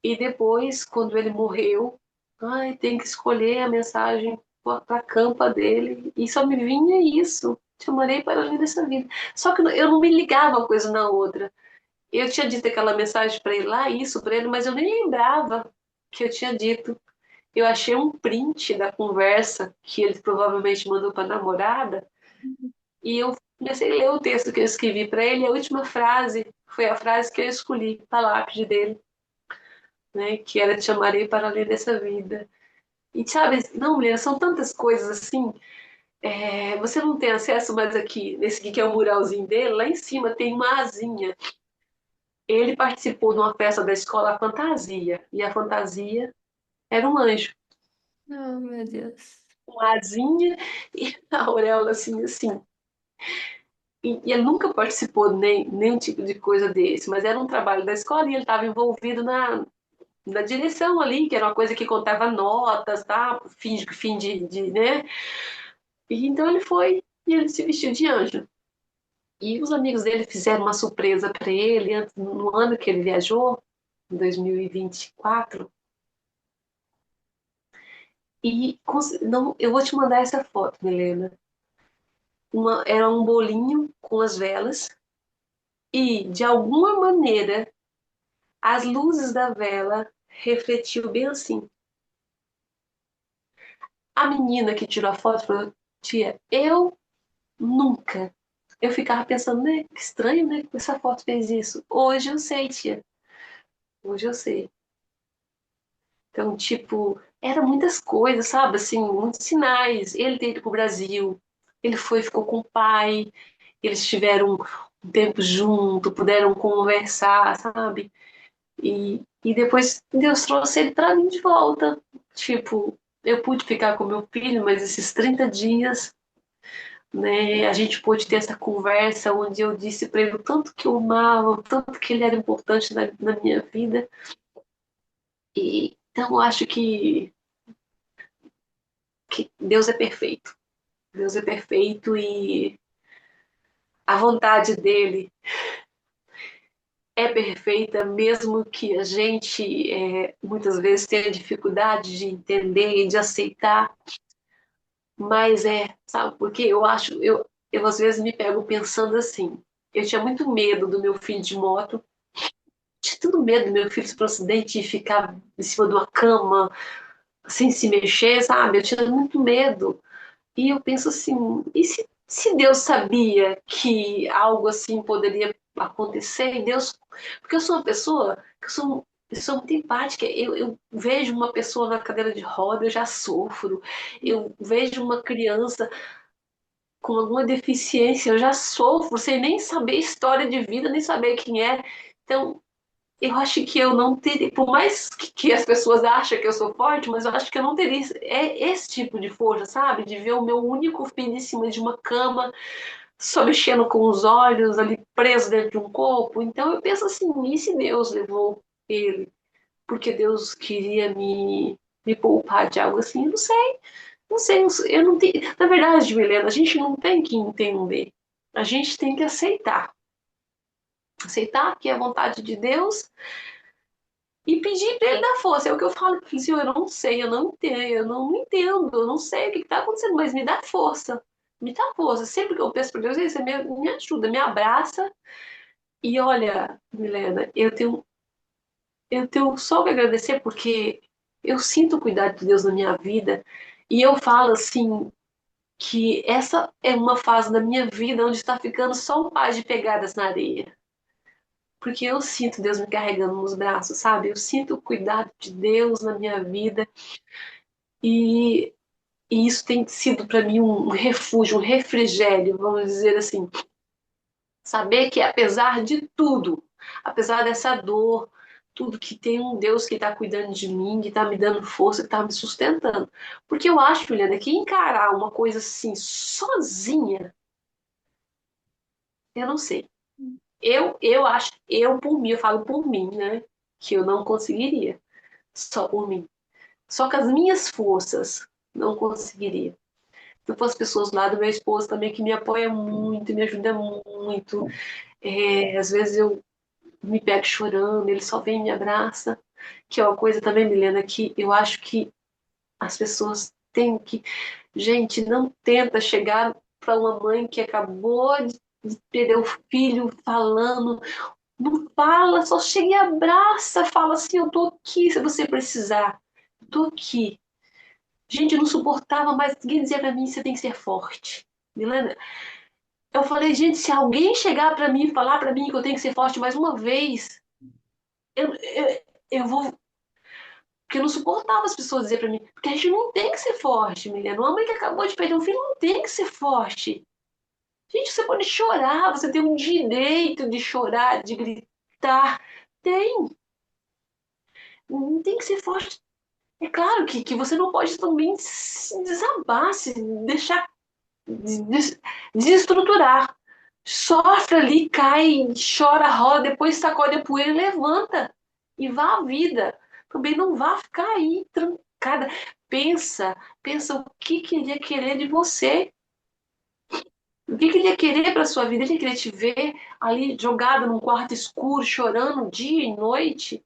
E depois, quando ele morreu, ai, tem que escolher a mensagem para a campa dele. E só me vinha isso: Te amarei para além dessa vida. Só que eu não me ligava uma coisa na outra. Eu tinha dito aquela mensagem para ele lá, isso para ele, mas eu nem lembrava que eu tinha dito. Eu achei um print da conversa que ele provavelmente mandou para a namorada e eu comecei a ler o texto que eu escrevi para ele. E a última frase foi a frase que eu escolhi para a lápide dele, né? Que era Te amarei para além dessa vida. E sabe, não, mulher, são tantas coisas assim. Você não tem acesso, mas aqui, nesse aqui que é o muralzinho dele, lá em cima tem uma asinha. Ele participou de uma festa da escola Fantasia, e a fantasia era um anjo. Oh, meu Deus. Uma asinha e a auréola assim, assim. E ele nunca participou de nenhum tipo de coisa desse, mas era um trabalho da escola e ele estava envolvido na direção ali, que era uma coisa que contava notas, tá? Fim né? E então ele foi e ele se vestiu de anjo. E os amigos dele fizeram uma surpresa para ele no ano que ele viajou, em 2024. E não, eu vou te mandar essa foto, Milena. Era um bolinho com as velas e, de alguma maneira, as luzes da vela refletiam bem assim. A menina que tirou a foto falou: Tia, eu nunca. Eu ficava pensando, né? Que estranho, né? Que essa foto fez isso. Hoje eu sei, tia. Hoje eu sei. Então, tipo, eram muitas coisas, sabe? Assim, muitos sinais. Ele ter ido pro Brasil, ele foi, ficou com o pai, eles tiveram um tempo junto, puderam conversar, sabe? E depois Deus trouxe ele para mim de volta. Tipo, eu pude ficar com meu filho, mas esses 30 dias, né, a gente pôde ter essa conversa onde eu disse para ele o tanto que eu amava, o tanto que ele era importante na minha vida. E então eu acho que Deus é perfeito. Deus é perfeito e a vontade dele é perfeita, mesmo que a gente muitas vezes tenha dificuldade de entender e de aceitar, mas sabe, porque eu às vezes me pego pensando assim, eu tinha muito medo do meu filho de moto, tinha tudo medo do meu filho ir para o acidente e ficar em cima de uma cama, sem se mexer, sabe? Eu tinha muito medo. E eu penso assim, e se Deus sabia que algo assim poderia acontecer, e Deus, porque eu sou uma pessoa, que eu sou uma pessoa muito empática, eu vejo uma pessoa na cadeira de roda, eu já sofro, eu vejo uma criança com alguma deficiência, eu já sofro, sem nem saber história de vida, nem saber quem é. Então, eu acho que eu não teria, por mais que as pessoas achem que eu sou forte, mas eu acho que eu não teria esse tipo de força, sabe? De ver o meu único filho em cima de uma cama, só mexendo com os olhos, ali preso dentro de um corpo. Então eu penso assim, e se Deus levou ele? Porque Deus queria me poupar de algo assim? Eu não sei, não sei, eu não tenho. Na verdade, Milena, a gente não tem que entender. A gente tem que aceitar. Aceitar que é a vontade de Deus e pedir para ele dar força. É o que eu falo para o Senhor, eu não sei, eu não sei o que está acontecendo, mas me dá força. Me dá força. Sempre que eu peço para Deus, ele me ajuda, me abraça. E olha, Milena, eu tenho só que agradecer porque eu sinto o cuidado de Deus na minha vida. E eu falo assim que essa é uma fase da minha vida onde está ficando só um par de pegadas na areia. Porque eu sinto Deus me carregando nos braços, sabe? Eu sinto o cuidado de Deus na minha vida e, e isso tem sido para mim um refúgio, um refrigério, vamos dizer assim. Saber que apesar de tudo, apesar dessa dor, tudo que tem um Deus que está cuidando de mim, que está me dando força, que está me sustentando. Porque eu acho, Juliana, que encarar uma coisa assim sozinha, eu não sei. Eu acho, eu por mim, eu falo por mim, né? Que eu não conseguiria. Só por mim. Só com as minhas forças não conseguiria. Então, as pessoas lá do meu esposo também que me apoiam muito, me ajudam muito. Às vezes eu me pego chorando, ele só vem e me abraça. Que é uma coisa também, Milena, que eu acho que as pessoas têm que. Gente, não tenta chegar para uma mãe que acabou de perder o filho falando Não fala, só chega e abraça, fala assim, eu tô aqui se você precisar. Eu tô aqui. Gente, eu não suportava mais ninguém dizer pra mim, você tem que ser forte. Milena, eu falei, gente, se alguém chegar pra mim e falar pra mim que eu tenho que ser forte mais uma vez, eu vou. Porque eu não suportava as pessoas dizer pra mim, porque a gente não tem que ser forte, Milena. Uma mãe que acabou de perder um filho não tem que ser forte. Gente, você pode chorar, você tem o direito de chorar, de gritar. Tem, não tem que ser forte. É claro que você não pode também se desabar, se deixar desestruturar. Sofre ali, cai, chora, rola, depois sacode a poeira e levanta. E vá à vida. Também não vá ficar aí trancada. Pensa, pensa o que ele ia querer de você. O que ele ia querer para sua vida? Ele ia querer te ver ali jogada num quarto escuro, chorando dia e noite.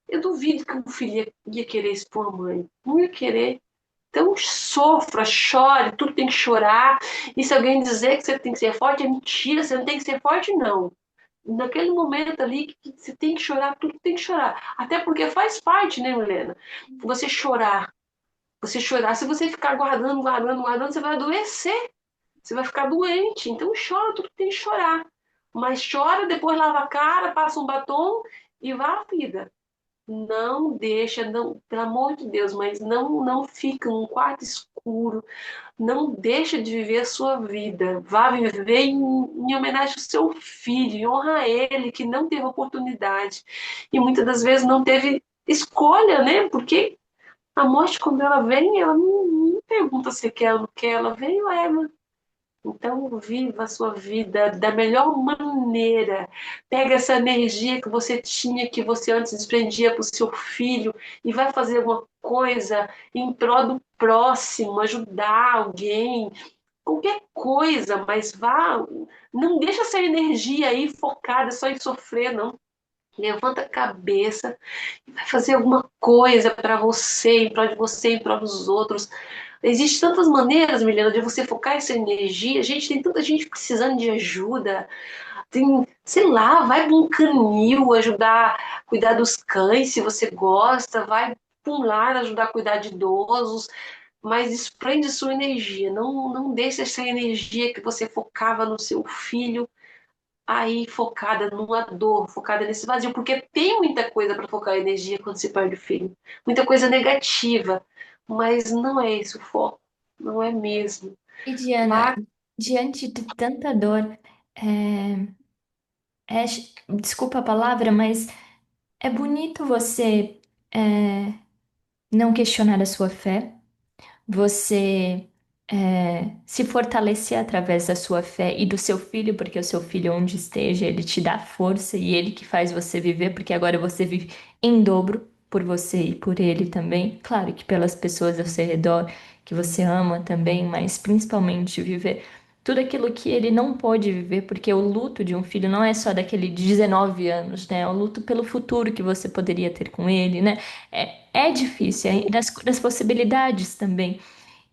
Eu duvido que um filho ia querer isso por uma mãe. Não ia querer. Então sofra, chore, tudo tem que chorar. E se alguém dizer que você tem que ser forte, é mentira, você não tem que ser forte, não. Naquele momento ali que você tem que chorar, tudo tem que chorar. Até porque faz parte, né, Helena? Você chorar. Você chorar, se você ficar guardando, guardando, guardando, você vai adoecer. Você vai ficar doente. Então chora tudo que tem que chorar. Mas chora, depois lava a cara, passa um batom e vá à vida. Não deixa, não, pelo amor de Deus, mas não fica num quarto escuro, não deixa de viver a sua vida. Vá viver em homenagem ao seu filho, em honra a ele, que não teve oportunidade. E muitas das vezes não teve escolha, né? Porque a morte, quando ela vem, ela não pergunta se quer ou não quer, ela vem e leva. Então, viva a sua vida da melhor maneira. Pega essa energia que você tinha, que você antes desprendia para o seu filho, e vai fazer alguma coisa em prol do próximo, ajudar alguém, qualquer coisa, mas vá. Não deixa essa energia aí focada só em sofrer, não. Levanta a cabeça e vai fazer alguma coisa para você, em prol de você, em prol dos outros. Existem tantas maneiras, Milena, de você focar essa energia. Gente, tem tanta gente precisando de ajuda. Tem, sei lá, vai para um canil ajudar a cuidar dos cães, se você gosta. Vai para um lar ajudar a cuidar de idosos. Mas desprende sua energia. Não deixe essa energia que você focava no seu filho aí focada numa dor, focada nesse vazio, porque tem muita coisa para focar a energia quando se perde o filho, muita coisa negativa, mas não é esse o foco, não é mesmo. E Diana, Mas diante de tanta dor, é, desculpa a palavra, mas é bonito você não questionar a sua fé, você se fortalecer através da sua fé e do seu filho, porque o seu filho, onde esteja, ele te dá força e ele que faz você viver, porque agora você vive em dobro por você e por ele também. Claro que pelas pessoas ao seu redor que você ama também, mas principalmente viver tudo aquilo que ele não pôde viver, porque o luto de um filho não é só daquele de 19 anos, né? É o luto pelo futuro que você poderia ter com ele, né? É difícil, é das possibilidades também.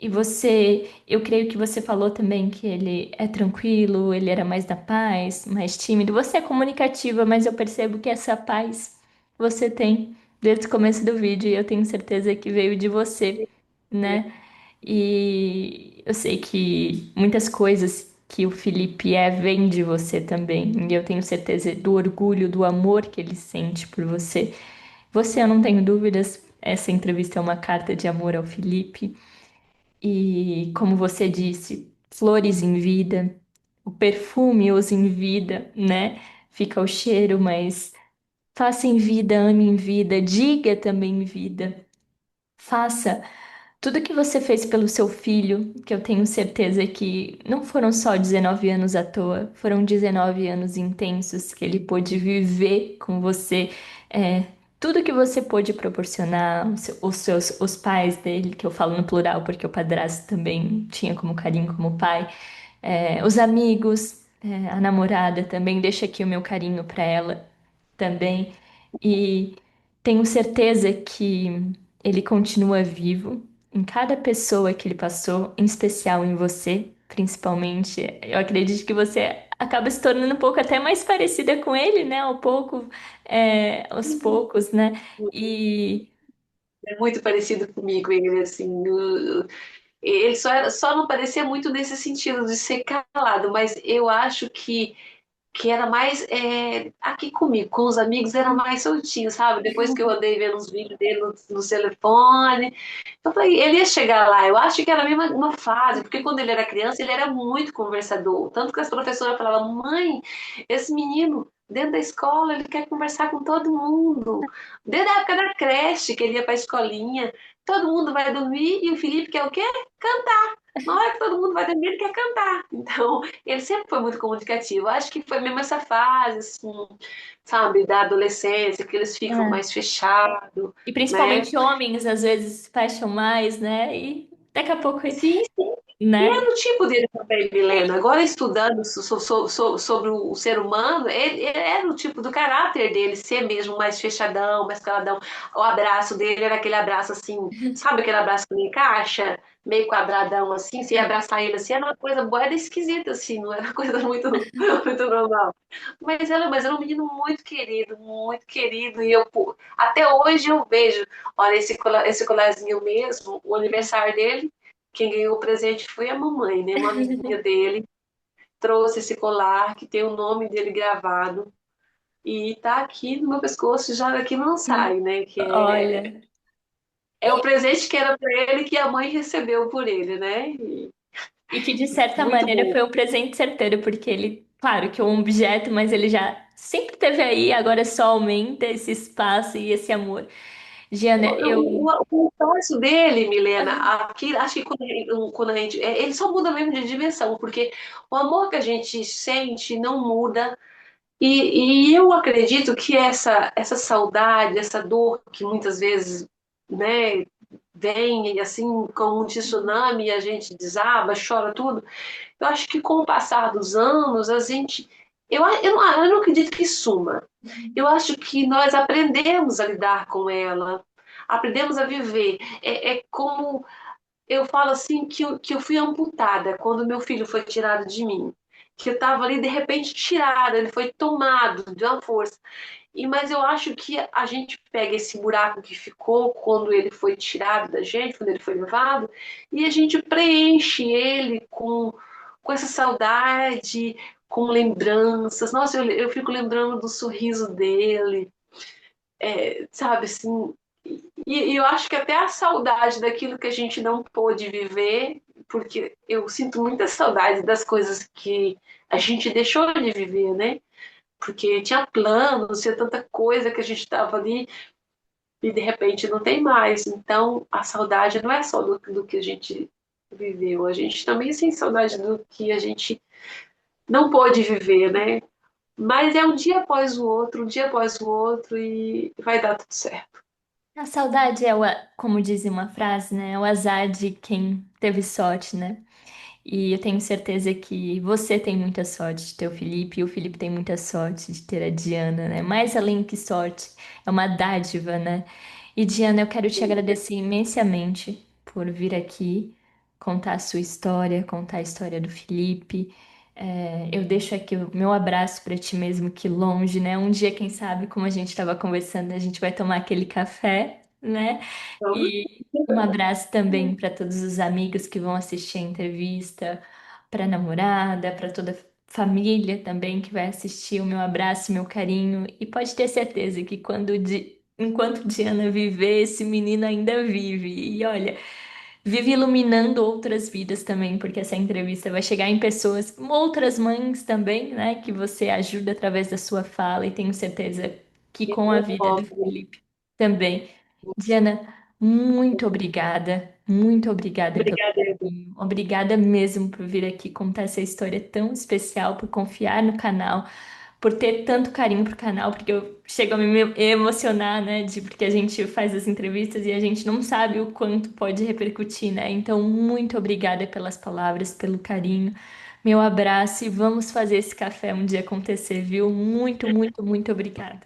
E você, eu creio que você falou também que ele é tranquilo, ele era mais da paz, mais tímido. Você é comunicativa, mas eu percebo que essa paz você tem desde o começo do vídeo e eu tenho certeza que veio de você, né? E eu sei que muitas coisas que o Felipe é vêm de você também. E eu tenho certeza do orgulho, do amor que ele sente por você. Você, eu não tenho dúvidas, essa entrevista é uma carta de amor ao Felipe. E como você disse, flores em vida, o perfume os em vida, né? Fica o cheiro, mas faça em vida, ame em vida, diga também em vida. Faça tudo que você fez pelo seu filho, que eu tenho certeza que não foram só 19 anos à toa, foram 19 anos intensos que ele pôde viver com você. É, tudo que você pôde proporcionar, os seus, os pais dele, que eu falo no plural porque o padrasto também tinha como carinho como pai, os amigos, a namorada também, deixa aqui o meu carinho para ela também. E tenho certeza que ele continua vivo em cada pessoa que ele passou, em especial em você, principalmente. Eu acredito que você acaba se tornando um pouco até mais parecida com ele, né? Aos poucos, né? E É muito parecido comigo, ele, assim. Ele só não parecia muito nesse sentido de ser calado, mas eu acho que era mais aqui comigo, com os amigos era mais soltinho, sabe? Depois que eu andei vendo os vídeos dele no telefone, eu falei, ele ia chegar lá. Eu acho que era a mesma uma fase, porque quando ele era criança, ele era muito conversador. Tanto que as professoras falavam, mãe, esse menino, dentro da escola, ele quer conversar com todo mundo. Desde a época da creche, que ele ia para a escolinha, todo mundo vai dormir e o Felipe quer o quê? Cantar. Na hora que todo mundo vai dormir, ele quer cantar. Então, ele sempre foi muito comunicativo. Eu acho que foi mesmo essa fase, assim, sabe, da adolescência, que eles ficam é, mais fechados, e né? principalmente homens às vezes se fecham mais, né? E daqui a pouco, Sim, e é né? do tipo dele também, Milena. Agora, estudando sobre o ser humano, ele era o tipo do caráter dele, ser mesmo mais fechadão, mais caladão. O abraço dele era aquele abraço assim, sabe aquele abraço que não encaixa? Meio quadradão assim, se ia abraçar ele assim, era uma coisa boa, era esquisita assim, não era uma coisa muito normal. Mas era um menino muito querido, e eu, pô, até hoje eu vejo, olha, esse colarzinho mesmo, o aniversário dele, quem ganhou o presente foi a mamãe, né? Uma amiguinha dele trouxe esse colar que tem o nome dele gravado e tá aqui no meu pescoço, já daqui não sai, né? Que Olha. é o presente que era para ele que a mãe recebeu por ele, né? E E que de certa muito maneira bom. foi um presente certeiro, porque ele, claro que é um objeto, mas ele já sempre teve aí, agora só aumenta esse espaço e esse amor. Giana, eu. O torso dele, Milena, aqui, acho que quando a gente. Ele só muda mesmo de dimensão, porque o amor que a gente sente não muda. E eu acredito que essa saudade, essa dor que muitas vezes, né, vem assim como um tsunami e a gente desaba, chora tudo. Eu acho que com o passar dos anos, a gente. Eu não acredito que suma. Eu acho que nós aprendemos a lidar com ela, aprendemos a viver. É como eu falo assim que eu fui amputada quando meu filho foi tirado de mim. Que eu estava ali de repente tirada, ele foi tomado de uma força. Mas eu acho que a gente pega esse buraco que ficou quando ele foi tirado da gente, quando ele foi levado, e a gente preenche ele com essa saudade, com lembranças. Nossa, eu fico lembrando do sorriso dele, sabe assim. E eu acho que até a saudade daquilo que a gente não pôde viver, porque eu sinto muita saudade das coisas que a gente deixou de viver, né? Porque tinha planos, tinha tanta coisa que a gente estava ali e de repente não tem mais. Então a saudade não é só do que a gente viveu, a gente também sente saudade do que a gente não pôde viver, né? Mas é um dia após o outro, um dia após o outro e vai dar tudo certo. A saudade é, como diz uma frase, né? É o azar de quem teve sorte, né? E eu tenho certeza que você tem muita sorte de ter o Felipe, e o Felipe tem muita sorte de ter a Diana, né? Mais além que sorte, é uma dádiva, né? E Diana, eu quero te agradecer imensamente por vir aqui contar a sua história, contar a história do Felipe. Eu deixo aqui o meu abraço para ti mesmo que longe, né? Um dia, quem sabe, como a gente estava conversando, a gente vai tomar aquele café, né? Então, E um abraço também para todos os amigos que vão assistir a entrevista, para a namorada, para toda a família também que vai assistir. O meu abraço, meu carinho. E pode ter certeza que enquanto Diana viver, esse menino ainda vive. E olha, vive iluminando outras vidas também, porque essa entrevista vai chegar em pessoas, outras mães também, né? Que você ajuda através da sua fala, e tenho certeza que com a vida do óbvio. Felipe também. Diana, muito obrigada pelo Obrigada. carinho, obrigada mesmo por vir aqui contar essa história tão especial, por confiar no canal, por ter tanto carinho pro canal, porque eu chego a me emocionar, né, porque a gente faz as entrevistas e a gente não sabe o quanto pode repercutir, né? Então, muito obrigada pelas palavras, pelo carinho. Meu abraço e vamos fazer esse café um dia acontecer, viu? Muito obrigada.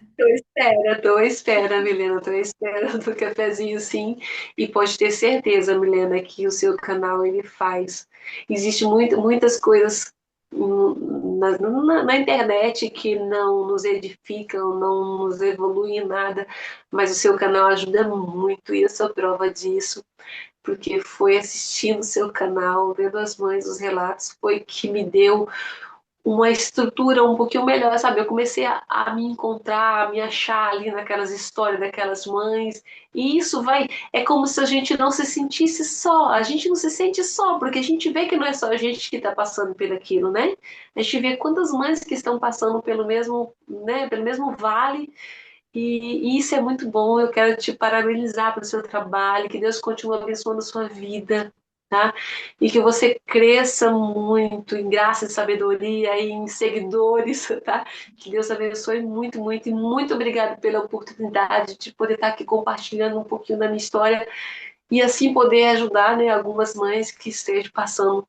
Tô à espera, Milena, tô à espera do cafezinho, sim. E pode ter certeza, Milena, que o seu canal ele faz. Existe muitas coisas na internet que não nos edificam, não nos evoluem em nada, mas o seu canal ajuda muito e eu sou prova disso, porque foi assistindo o seu canal, vendo as mães, os relatos, foi que me deu uma estrutura um pouquinho melhor, sabe? Eu comecei a me encontrar, a me achar ali naquelas histórias daquelas mães, e isso vai, é como se a gente não se sentisse só, a gente não se sente só, porque a gente vê que não é só a gente que está passando por aquilo, né? A gente vê quantas mães que estão passando pelo mesmo, né, pelo mesmo vale, e isso é muito bom. Eu quero te parabenizar pelo seu trabalho, que Deus continue abençoando a sua vida, tá? E que você cresça muito em graça e sabedoria e em seguidores, tá? Que Deus abençoe muito, muito e muito obrigada pela oportunidade de poder estar aqui compartilhando um pouquinho da minha história e assim poder ajudar, né, algumas mães que estejam passando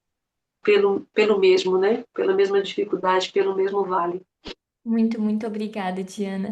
pelo mesmo, né? Pela mesma dificuldade, pelo mesmo vale. Muito, muito obrigada, Diana.